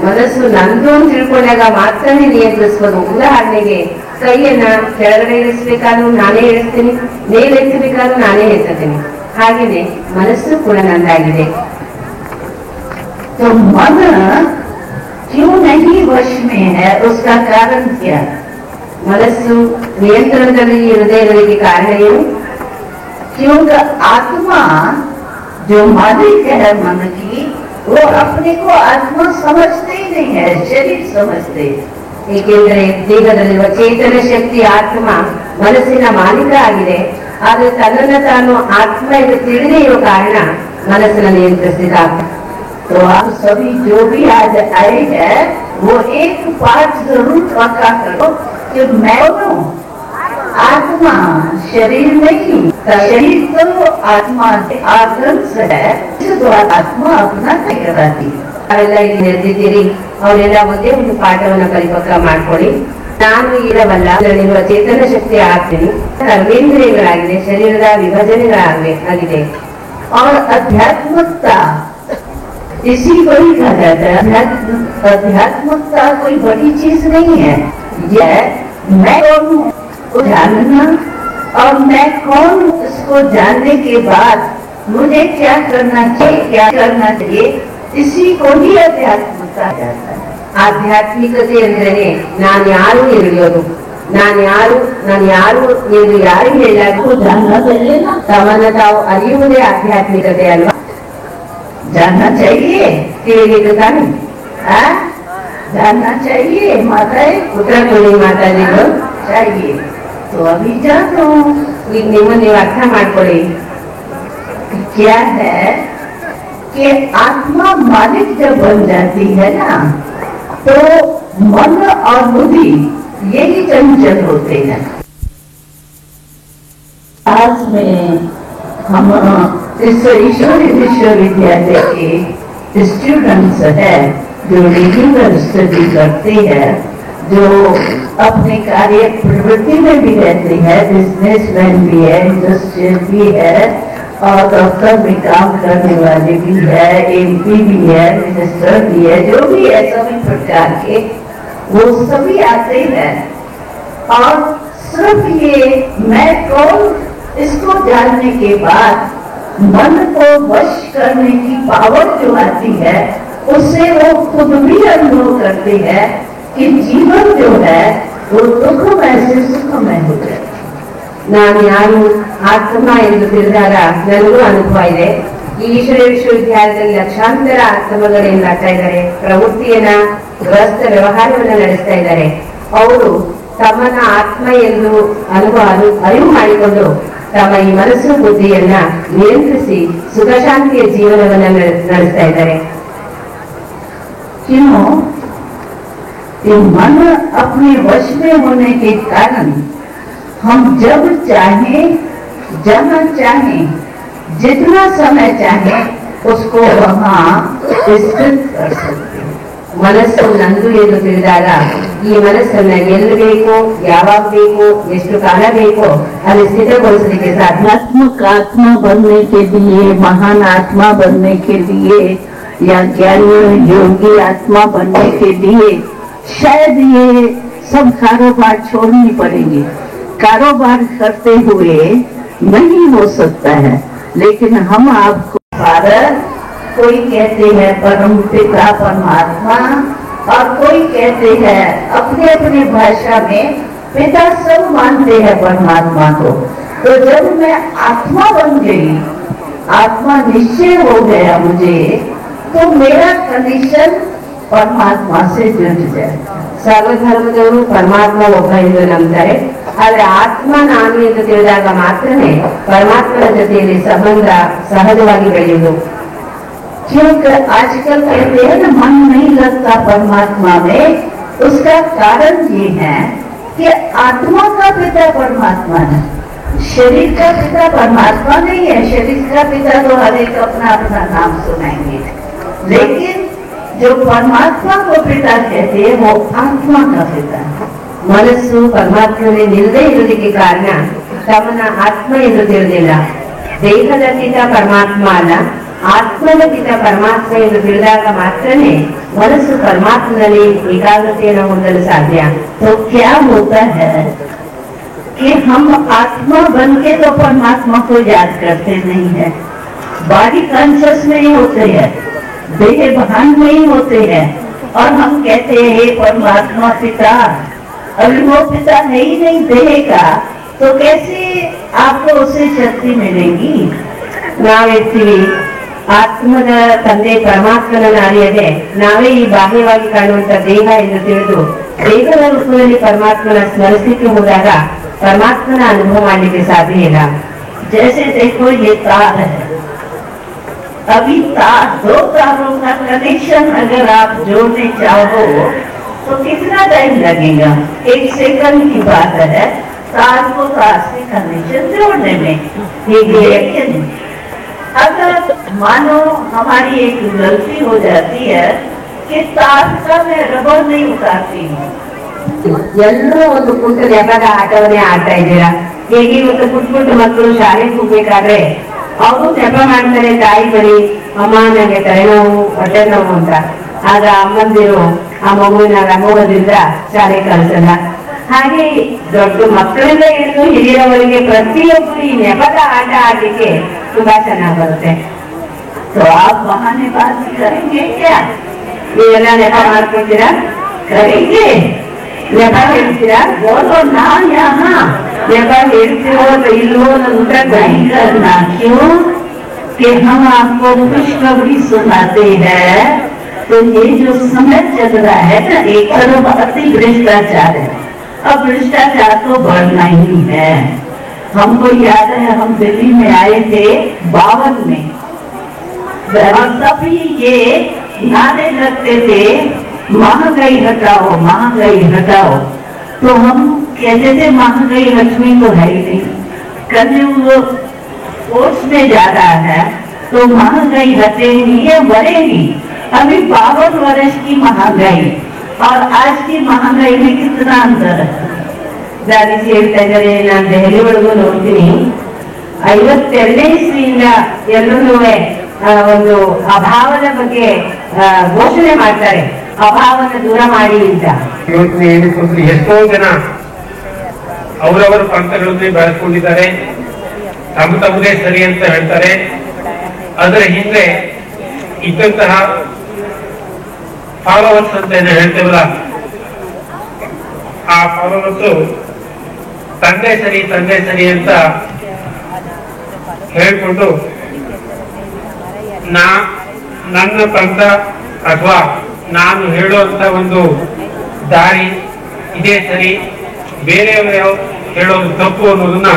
ಮನಸ್ಸು ನಂದು ಅಂತ ತಿಳ್ಕೊಂಡಾಗ ಮಾತ್ರನೇ ನಿಯಂತ್ರಿಸಬಹುದು. ಉದಾಹರಣೆಗೆ ಕೈಯನ್ನ ಕೆಳಗಡೆ ಇಳಿಸ್ಬೇಕಾದ್ರೂ ನಾನೇ ಇಳಿಸ್ತೀನಿ, ಮೇಲೆ ಎತ್ತಬೇಕಾದ್ರೂ ನಾನೇ ಎತ್ತುತ್ತೀನಿ. ಹಾಗೇನೆ ಮನಸ್ಸು ಕೂಡ ನಂದಾಗಿದೆ. तो मन क्यों नहीं वश में है, उसका कारण क्या? ಮನಸ್ಸು ನಿಯಂತ್ರಣದಲ್ಲಿ ಇರದೇ ಇರೋದಕ್ಕೆ ಕಾರಣ ಏನು? क्योंकि आत्मा जो मालिक है मन की, वो अपने को आत्मा समझते ही नहीं है, शरीर समझते। ಏಕೆಂದರೆ ದೇಹದಲ್ಲಿರುವ ಚೇತನ ಶಕ್ತಿ ಆತ್ಮ ಮನಸ್ಸಿನ ಮಾಲೀಕ ಆಗಿದೆ. ಆದ್ರೆ ತನ್ನನ್ನು ತಾನು ಆತ್ಮ ಎಂದು ತಿಳಿದೇ ಇರೋ ಕಾರಣ ಮನಸ್ಸನ್ನು ನಿಯಂತ್ರಿಸಿದ. तो आप सभी जो भी आज आए हैं वो एक बात जरूर पक्का करो कि मैं हूँ आत्मा, शरीर नहीं। शरीर तो आत्मा आदर्श है, इस द्वारा आत्मा अपना नहीं कराती। ಅವೆಲ್ಲ ಇಲ್ಲಿ ನೆರೆದಿದ್ದೀರಿ, ಅವರೆಲ್ಲ ಒಂದೇ ಒಂದು ಪಾಠವನ್ನ ಪರಿಪಕ್ವ ಮಾಡ್ಕೊಳ್ಳಿ. ನಾನು ಇರವಲ್ಲ, ನನ್ನಲ್ಲಿರುವ ಚೇತನ ಶಕ್ತಿ ಆಗ್ತೀನಿ, ಕರ್ಮೇಂದ್ರಿಯಗಳಾಗಿದೆ, ಶರೀರದ ವಿಭಜನೆಗಳಾಗಿದೆ. और अध्यात्मकता इसी को ही कहा जाता है। अध्यात्मकता कोई बड़ी चीज नहीं है, यह मैं कौन हूँ को जानना, और मैं कौन इसको जानने के बाद मुझे क्या करना चाहिए, क्या करना चाहिए, इसी को ही अध्यात्म कहा जाता है। ಆಧ್ಯಾತ್ಮಿಕತೆ ಅಂದ್ರೆ ನಾನು ಯಾರು ಎಲ್ಲಿಯೋದು, ನಾನು ಯಾರು ಎಂದು ಯಾರು ಹೇಳಲು ತಮ್ಮನ್ನ ತಾವು ಅರಿಯುವುದೇ ಆಧ್ಯಾತ್ಮಿಕತೆ ಅಲ್ವಾ? जानना चाहिए, ತಿಳಿದಿದ್ದು ತಾನೆ? जानना चाहिए माता, ಉತ್ತರ ಕೊಡಿ ಮಾತಾಡಿದ್ರು. चाहिए तो अभी जानो। ಈಗ ನೀವು ಅರ್ಥ ಮಾಡ್ಕೊಳ್ಳಿ. क्या है कि आत्मा मालिक जब बन जाती है ना, तो मन और बुद्धि यही चंचल होते हैं। आज में हम इस ईश्वरी विश्वविद्यालय के स्टूडेंट्स है जो रेगुलर स्टडी करते हैं, जो अपने कार्य प्रवृत्ति में भी रहते हैं, बिजनेसमैन भी है, इंडस्ट्रियल भी है और दफ्तर में काम करने वाले भी है, एमपी भी है, मिनिस्टर भी है, जो भी है सभी प्रकार के वो सभी आते हैं। और सिर्फ ये मैं कौन इसको जानने के बाद मन को वश करने की पावर जो आती है, उससे वो खुद भी अनुभव करते हैं कि जीवन जो है वो दुखमय से सुखमय हो जाए। ನಾನು ಯಾರು ಆತ್ಮ ಎಂದು ತಿಳಿದಾಗ ನನಗೂ ಅನುಭವ ಇದೆ. ಈ ಈಶ್ವರ ವಿಶ್ವವಿದ್ಯಾಲಯದಲ್ಲಿ ಲಕ್ಷಾಂತರ ಆತ್ಮಗಳೇನ್ ಮಾಡ್ತಾ ಇದ್ದಾರೆ, ಪ್ರವೃತ್ತಿಯನ್ನ ಗೃಹಸ್ಥ ವ್ಯವಹಾರವನ್ನ ನಡೆಸ್ತಾ ಇದ್ದಾರೆ. ಅವರು ತಮ್ಮನ್ನ ಆತ್ಮ ಎಂದು ಅರಿವು ಮಾಡಿಕೊಂಡು ತಮ್ಮ ಈ ಮನಸ್ಸು ಬುದ್ಧಿಯನ್ನ ನಿಯಂತ್ರಿಸಿ ಸುಖ ಶಾಂತಿಯ ಜೀವನವನ್ನ ನಡೆಸ್ತಾ ಇದ್ದಾರೆ. क्यों? ये मन अपने वश में होने के कारण हम जब चाहें, जहाँ चाहें, जितना समय चाहें उसको वहाँ स्थित कर सकते हैं। ಮನಸ್ಸು ನಂದು ಎಂದು ತಿಳಿದಾಗ ಈ ಮನಸ್ಸನ್ನ ಎಲ್ಲಿ ಬೇಕು, ಯಾವಾಗ ಬೇಕು, ಎಷ್ಟು ಕಾಲ ಬೇಕೋ ಅಲ್ಲಿ ಸ್ಥಿತಗೊಳಿಸಲಿಕ್ಕೆ ಸಾಧ್ಯ. आध्यात्मिक आत्मा बनने के लिए, महान आत्मा बनने के लिए या ज्ञानी योगी आत्मा बनने के लिए शायद ये सब कारोबार छोड़नी पड़ेगी। कारोबार करते हुए नहीं हो सकता है, लेकिन हम आपको भारत कोई कहते हैं परम पिता परमात्मा और कोई कहते हैं अपने अपने भाषा में पिता, सब मानते हैं परमात्मा को। तो जब मैं आत्मा बन गई, आत्मा निश्चय हो गया मुझे, तो मेरा कंडीशन परमात्मा से जुड़ जाए। ಸರ್ವಧರ್ಮದವರು ಪರಮಾತ್ಮ ಒಬ್ಬ ಎಂದು ನಂಬ್ತಾರೆ. ಆದ್ರೆ ಆತ್ಮ ನಾನು ಎಂದು ತಿಳಿದಾಗ ಮಾತ್ರನೇ ಪರಮಾತ್ಮನ ಜೊತೆಯಲ್ಲಿ ಸಂಬಂಧ ಸಹಜವಾಗಿ ಬೆಳೆಯುವುದು. क्योंकि आजकल कहते हैं ना मन नहीं लगता परमात्मा में, उसका कारण ये है कि आत्मा का पिता परमात्मा है, शरीर का पिता परमात्मा नहीं है। शरीर का पिता तो हर एक अपना अपना नाम सुनाएंगे, लेकिन जो परमात्मा को पिता कहते हैं वो आत्मा का पिता है। ಮನಸ್ಸು ಪರಮಾತ್ಮನೇ ನಿಲ್ಲದೆ ಇರುವುದಕ್ಕೆ ಕಾರಣ ತಮ್ಮನ್ನ ಆತ್ಮ ಎಂದು ತಿಳಿದಿಲ್ಲ. ದೇಹದ ಪಿತ ಪರಮಾತ್ಮ ಅಲ್ಲ, ಆತ್ಮದ ಪಿತ ಪರಮಾತ್ಮ ಎಂದು ತಿಳಿದಾಗ ಮಾತ್ರನೇ ಮನಸ್ಸು ಪರಮಾತ್ಮನಲ್ಲಿ ಏಕಾಗ್ರತೆಯನ್ನು ಹೊಂದಲು ಸಾಧ್ಯ. तो क्या होता है कि हम आत्मा बन के तो परमात्मा को याद करते नहीं है, बॉडी कॉन्शियस में ही होते हैं, देह भान में ही होते हैं, और हम कहते हैं हे परमात्मा पिता। अगर वो पिता है ही नहीं देह का, तो कैसे आपको उसे शक्ति मिलेगी? ನಾವೆರ್ತೀವಿ ಆತ್ಮದ ತಂದೆ ಪರಮಾತ್ಮನನ್ನು ಅರಿಯದೆ ನಾವೇ ಈ ಬಾಹ್ಯವಾಗಿ ಕಾಣುವಂತ ದೇಹ ಎಂದು ತಿಳಿದು ದೇಹದ ರೂಪದಲ್ಲಿ ಪರಮಾತ್ಮನ ಸ್ಮರಿಸಲಿಕ್ಕೆ ಹೋದಾಗ ಪರಮಾತ್ಮನ ಅನುಭವ ಮಾಡಲಿಕ್ಕೆ ಸಾಧ್ಯ ಇಲ್ಲ. जैसे देखो ये तार है, अभी तार, दो तारों का कनेक्शन अगर आप जोड़ने चाहो तो कितना टाइम लगेगा? 1 सेकंड की बात है तार को तार से कनेक्शन जोड़ने में। लेकिन अगर मानो हमारी एक गलती हो जाती है कि तार का मैं रबर नहीं उतारती हूँ, ಎಲ್ಲರೂ ಒಂದು ಪುಟ್ಟ ನೆಪದ ಆಟವನ್ನೇ ಆಡ್ತಾ ಇದ್ದೀರಾ. ಹೇಗೆ ಇವತ್ತು ಪುಟ್ಟ ಪುಟ್ಟ ಮಕ್ಕಳು ಶಾಲೆಗೆ ಹೋಗ್ಬೇಕಾದ್ರೆ ಅವರು ನೆಪ ಮಾಡ್ತಾರೆ, ತಾಯಿ ಬಳಿ ಅಮ್ಮ ನನಗೆ ತಲೆನೋವು, ಹೊಟ್ಟೆ ನೋವು ಅಂತ. ಆಗ ಅಮ್ಮಂದಿರು ಆ ಮಗುವಿನ ರಂಗೋಗದಿಂದ ಶಾಲೆ ಕಳಿಸಲ್ಲ. ಹಾಗೆ ದೊಡ್ಡ ಮಕ್ಕಳಿಂದ ಹಿಡಿದು ಹಿರಿಯರವರಿಗೆ ಪ್ರತಿಯೊಬ್ಬರು ಈ ನೆಪದ ಆಟ ಆಡಲಿಕ್ಕೆ ತುಂಬಾ ಚೆನ್ನಾಗಿ ಬರುತ್ತೆ. तो आप बहानेबाजी करेंगे क्या? ನೀವೆಲ್ಲ ನೆಪ ಮಾಡ್ಕೊಳ್ತೀರಾ? करेंगे? ನೆಪ ಹೇಳ್ತೀರಾ? बोलो ना यहाँ ನೆಪ ಹೇಳ್ತಿರೋ ಇಲ್ವೋ ನನ್ನ ಉತ್ತರ ಕೊಡಿ. नहीं करना। क्यों? कि हम आपको खुशखबरी सुनाते हैं तो ये जो समय चल रहा है ना, एक तरफ अति भ्रष्टाचार है। अब भ्रष्टाचार तो बढ़ना ही है। हमको याद है हम दिल्ली में आए थे 52 में, और तभी ये नारे लगते थे महंगाई हटाओ महंगाई हटाओ। तो हम कहते थे महंगाई हटनी तो है ही नहीं, कलयुग कोर्स में जा रहा है तो महंगाई हटेगी या बढ़ेगी? अभी 52 वर्ष की महंगाई और आज की महंगाई में कितना अंतर है? ದಾರಿಸಿ ಹೇಳ್ತಾ ಇದ್ದಾರೆ. ನಾನು ದೆಹಲಿ ಒಳಗೂ ನೋಡ್ತೀನಿ, 52ನೇ ಇಸ್ವಿಯಿಂದ ಎಲ್ಲರೂ ಒಂದು ಅಭಾವದ ಬಗ್ಗೆ ಘೋಷಣೆ ಮಾಡ್ತಾರೆ, ಅಭಾವನ ದೂರ ಮಾಡಿ ಅಂತ. ಯೋಚನೆ ಏನಕ್ಕೆ ಅಂದ್ರೆ ಎಷ್ಟೋ ಜನ ಅವರವರ ಪಂಥಗಳನ್ನೇ ಬೆಳೆಸ್ಕೊಂಡಿದ್ದಾರೆ, ತಮ್ಮದೇ ಸರಿ ಅಂತ ಹೇಳ್ತಾರೆ. ಅದರ ಹಿಂದೆ ಇದ್ದಂತಹ ಫಾಲೋವರ್ಸ್ ಅಂತ ಏನು ಹೇಳ್ತೇವಲ್ಲ, ಆ ಫಾಲೋವರ್ಸ್ ತಂದೆ ಸರಿ ಅಂತ ಹೇಳ್ಕೊಂಡು ನನ್ನ ಪಂಥ ಅಥವಾ ನಾನು ಹೇಳುವಂತ ಒಂದು ದಾರಿ ಇದೇ ಸರಿ, ಬೇರೆಯವರು ಹೇಳೋದು ತಪ್ಪು ಅನ್ನೋದನ್ನ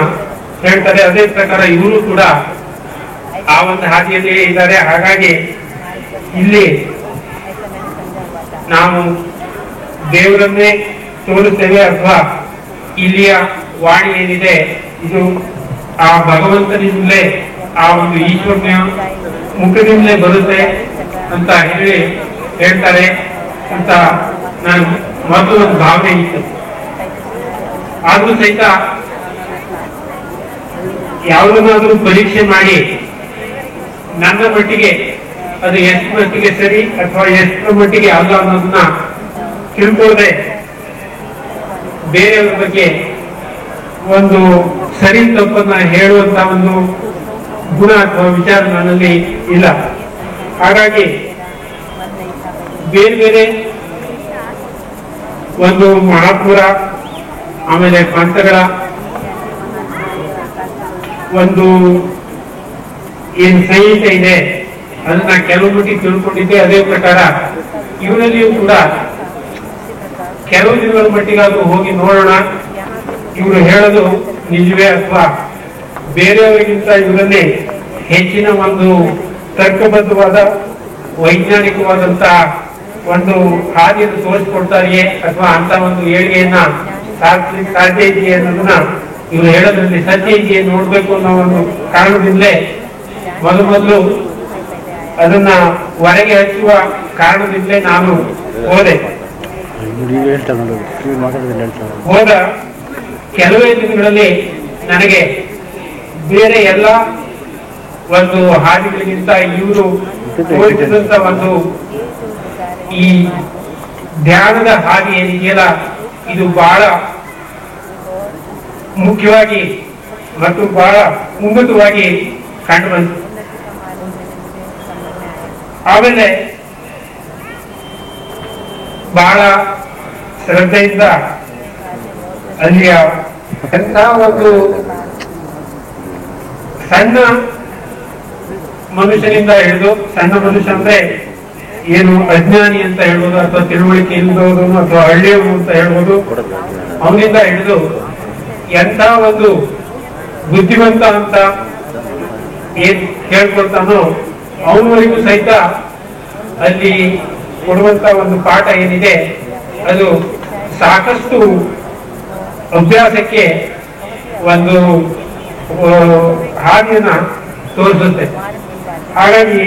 ಹೇಳ್ತಾರೆ. ಅದೇ ಪ್ರಕಾರ ಇವರು ಕೂಡ ಆ ಒಂದು ಹಾದಿಯಲ್ಲಿ ಇದ್ದಾರೆ. ಹಾಗಾಗಿ ಇಲ್ಲಿ ನಾವು ದೇವರನ್ನೇ ತೋರಿಸ್ತೇವೆ ಅಥವಾ ಇಲ್ಲಿಯ ವಾಣಿ ಏನಿದೆ ಇದು ಆ ಭಗವಂತನಿಂದಲೇ, ಆ ಒಂದು ಈಶ್ವರನ ಮುಖದಿಂದಲೇ ಬರುತ್ತೆ ಅಂತ ಹೇಳ್ತಾರೆ ಅಂತ ನಾನು ಮೊದಲು ಒಂದು ಭಾವನೆ ಇತ್ತು. ಆದ್ರೂ ಸಹಿತ ಯಾವುದನ್ನಾದ್ರೂ ಪರೀಕ್ಷೆ ಮಾಡಿ ನನ್ನ ಮಟ್ಟಿಗೆ ಅದು ಎಷ್ಟು ಮಟ್ಟಿಗೆ ಸರಿ ಅಥವಾ ಎಷ್ಟು ಮಟ್ಟಿಗೆ ಅಲ್ಲ ಅನ್ನೋದನ್ನ ತಿಳ್ಕೊಳ್ಳದೆ ಬೇರೆಯವರ ಬಗ್ಗೆ ಒಂದು ಸರಿ ತಪ್ಪನ್ನ ಹೇಳುವಂತ ಒಂದು ಗುಣ ಅಥವಾ ವಿಚಾರ ನನ್ನಲ್ಲಿ ಇಲ್ಲ. ಹಾಗಾಗಿ ಬೇರೆ ಬೇರೆ ಒಂದು ಮಹಾಪುರ ಆಮೇಲೆ ಪಂಥಗಳ ಒಂದು ಏನ್ ಸಂಹಿತೆ ಇದೆ ಅದನ್ನ ಕೆಲವು ಮಟ್ಟಿಗೆ ತಿಳ್ಕೊಂಡಿದ್ದೆ. ಅದೇ ಪ್ರಕಾರ ಇವರಲ್ಲಿಯೂ ಕೂಡ ಕೆಲವು ದಿನಗಳ ಮಟ್ಟಿಗಾದ್ರೂ ಹೋಗಿ ನೋಡೋಣ, ಇವರು ಹೇಳೋದು ನಿಜವೇ ಅಥವಾ ಬೇರೆಯವರಿಗಿಂತ ಇವರಲ್ಲಿ ಹೆಚ್ಚಿನ ಒಂದು ತರ್ಕಬದ್ಧವಾದ ವೈಜ್ಞಾನಿಕವಾದಂತ ಒಂದು ಹಾದಿಯನ್ನು ತೋರಿಸ್ಕೊಡ್ತಾರೆಯೇ ಅಥವಾ ಅಂತ ಒಂದು ಏಳಿಗೆಯನ್ನ ಸಾಧಿಸ್ಲಿಕ್ಕೆ ಸಾಧ್ಯ ಇದೆಯೇ ಅನ್ನೋದನ್ನ ಇವರು ಹೇಳೋದ್ರಲ್ಲಿ ಸತ್ಯ ಇದೆಯೇ ನೋಡ್ಬೇಕು ಅನ್ನೋ ಒಂದು ಕಾರಣದಿಂದಲೇ ಮೊದಲು ಅದನ್ನ ಹೊರಗೆ ಹಚ್ಚುವ ಕಾರಣದಿಂದಲೇ ನಾನು ಹೋದೆ. ಹೋದ ಕೆಲವೇ ದಿನಗಳಲ್ಲಿ ನನಗೆ ಬೇರೆ ಎಲ್ಲ ಒಂದು ಹಾದಿಗಳಿಗಿಂತ ಇವರು ತೋರಿಸಿದಂತ ಒಂದು ಈ ಧ್ಯಾನದ ಹಾದಿ ಏನಿದೆಯಲ್ಲ ಇದು ಬಹಳ ಮುಖ್ಯವಾಗಿ ಮತ್ತು ಬಹಳ ಉನ್ನತವಾಗಿ ಕಂಡು ಬಂತು. ಆಮೇಲೆ ಬಹಳ ಶ್ರದ್ಧೆಯಿಂದ ಅಲ್ಲಿಯ ಎಂಥ ಒಂದು ಸಣ್ಣ ಮನುಷ್ಯನಿಂದ ಹಿಡಿದು, ಸಣ್ಣ ಮನುಷ್ಯ ಅಂದ್ರೆ ಏನು ಅಜ್ಞಾನಿ ಅಂತ ಹೇಳ್ಬೋದು ಅಥವಾ ತಿಳುವಳಿಕೆ ಇಲ್ಲದವನು ಅಥವಾ ಹಳ್ಳಿಯವರು ಅಂತ ಹೇಳ್ಬೋದು, ಅವನಿಂದ ಹಿಡಿದು ಎಂಥ ಒಂದು ಬುದ್ಧಿವಂತ ಅಂತ ಏನ್ ಹೇಳ್ಕೊಳ್ತಾನೋ ಅವನವರಿಗೂ ಸಹಿತ ಅಲ್ಲಿ ಕೊಡುವಂತ ಒಂದು ಪಾಠ ಏನಿದೆ ಅದು ಸಾಕಷ್ಟು ಅಭ್ಯಾಸಕ್ಕೆ ಒಂದು ಹಾದಿಯನ್ನ ತೋರಿಸುತ್ತೆ. ಹಾಗಾಗಿ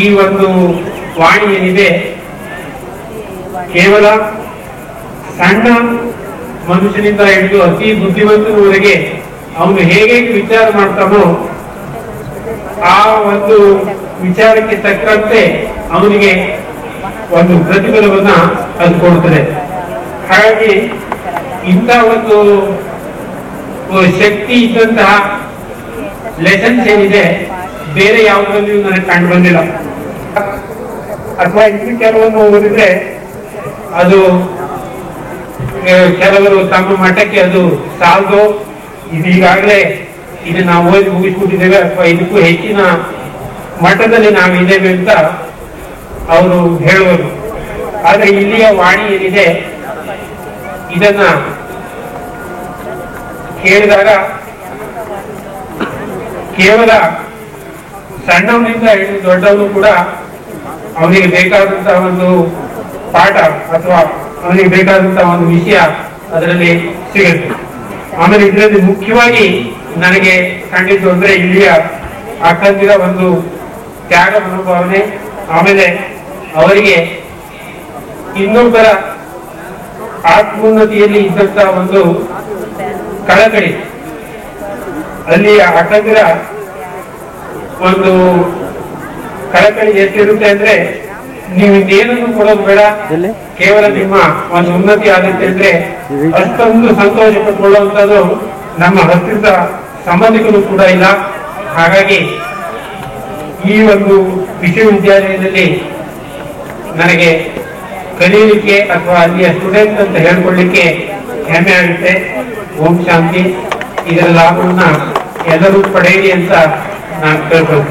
ಈ ಒಂದು ವಾಣಿ ಏನಿದೆ ಕೇವಲ ಸಣ್ಣ ಮನುಷ್ಯನಿಂದ ಹಿಡಿದು ಅತಿ ಬುದ್ಧಿವಂತನವರೆಗೆ ಅವನು ಹೇಗೆ ವಿಚಾರ ಮಾಡ್ತಾನೋ ಆ ಒಂದು ವಿಚಾರಕ್ಕೆ ತಕ್ಕಂತೆ ಅವನಿಗೆ ಒಂದು ಪ್ರತಿಫಲವನ್ನ ಅದು ಕೊಡುತ್ತದೆ. ಹಾಗಾಗಿ ಇಂಥ ಒಂದು ಶಕ್ತಿ ಇದ್ದಂತಹ ಲೆಸನ್ಸ್ ಏನಿದೆ ಬೇರೆ ಯಾವುದರಲ್ಲಿಯೂ ನನಗೆ ಕಂಡು ಬಂದಿಲ್ಲ. ಅಥವಾ ಇನ್ನು ಕೆಲವನ್ನು ಓದಿದ್ರೆ ಅದು ಕೆಲವರು ತಮ್ಮ ಮಟ್ಟಕ್ಕೆ ಅದು ಸಾಲದು, ಇದು ಈಗಾಗಲೇ ಇದು ನಾವು ಓದಿ ಮುಗಿಸ್ಬಿಟ್ಟಿದ್ದೇವೆ ಅಥವಾ ಇದಕ್ಕೂ ಹೆಚ್ಚಿನ ಮಟ್ಟದಲ್ಲಿ ನಾವು ಇದ್ದೇವೆ ಅಂತ ಅವರು ಹೇಳುವರು. ಆದ್ರೆ ಇಲ್ಲಿಯ ವಾಣಿ ಏನಿದೆ ಇದನ್ನ ಕೇಳಿದಾಗ ಕೇವಲ ಸಣ್ಣವನಿಂದ ಹಿಡಿದು ದೊಡ್ಡವನು ಕೂಡ ಅವನಿಗೆ ಬೇಕಾದಂತಹ ಒಂದು ಪಾಠ ಅಥವಾ ಅವನಿಗೆ ಬೇಕಾದಂತಹ ಒಂದು ವಿಷಯ ಅದರಲ್ಲಿ ಸಿಗುತ್ತೆ. ಆಮೇಲೆ ಇದರಲ್ಲಿ ಮುಖ್ಯವಾಗಿ ನನಗೆ ಕಂಡಿದ್ದು ಅಂದ್ರೆ ಇಲ್ಲಿಯ ಅಕ್ಕಂದಿರ ಒಂದು ತ್ಯಾಗ ಮನೋಭಾವನೆ, ಆಮೇಲೆ ಅವರಿಗೆ ಇನ್ನೊಬ್ಬರ ಆತ್ಮೋನ್ನತಿಯಲ್ಲಿ ಇದ್ದಂತಹ ಒಂದು ಕಳಕಳಿ. ಅಲ್ಲಿ ಅಕ್ಕಂದಿರ ಒಂದು ಕಳಕಳಿ ಎಷ್ಟಿರುತ್ತೆ ಅಂದ್ರೆ, ನೀವು ಇನ್ನೇನನ್ನು ಕೊಡೋದು ಬೇಡ, ಕೇವಲ ನಿಮ್ಮ ಒಂದು ಉನ್ನತಿ ಆಗುತ್ತೆ ಅಂದ್ರೆ ಅಷ್ಟೊಂದು ಸಂತೋಷ ಪಟ್ಟುಕೊಳ್ಳುವಂಥದ್ದು ನಮ್ಮ ಹತ್ತಿರದ ಸಂಬಂಧಿಕರು ಕೂಡ ಇಲ್ಲ. ಹಾಗಾಗಿ ಈ ಒಂದು ವಿಶ್ವವಿದ್ಯಾಲಯದಲ್ಲಿ ನನಗೆ ಕಲಿಯಲಿಕ್ಕೆ ಅಥವಾ ಅಲ್ಲಿಯ ಸ್ಟೂಡೆಂಟ್ ಅಂತ ಹೇಳ್ಕೊಳ್ಳಿಕ್ಕೆ ಹೆಮ್ಮೆ ಆಗುತ್ತೆ. ಓಂ ಶಾಂತಿ. ಇದರ ಲಾಭವನ್ನ ಎಲ್ಲರೂ ಪಡೆಯಲಿ ಅಂತ ನಾನು ಕೇಳ್ಬೋದು.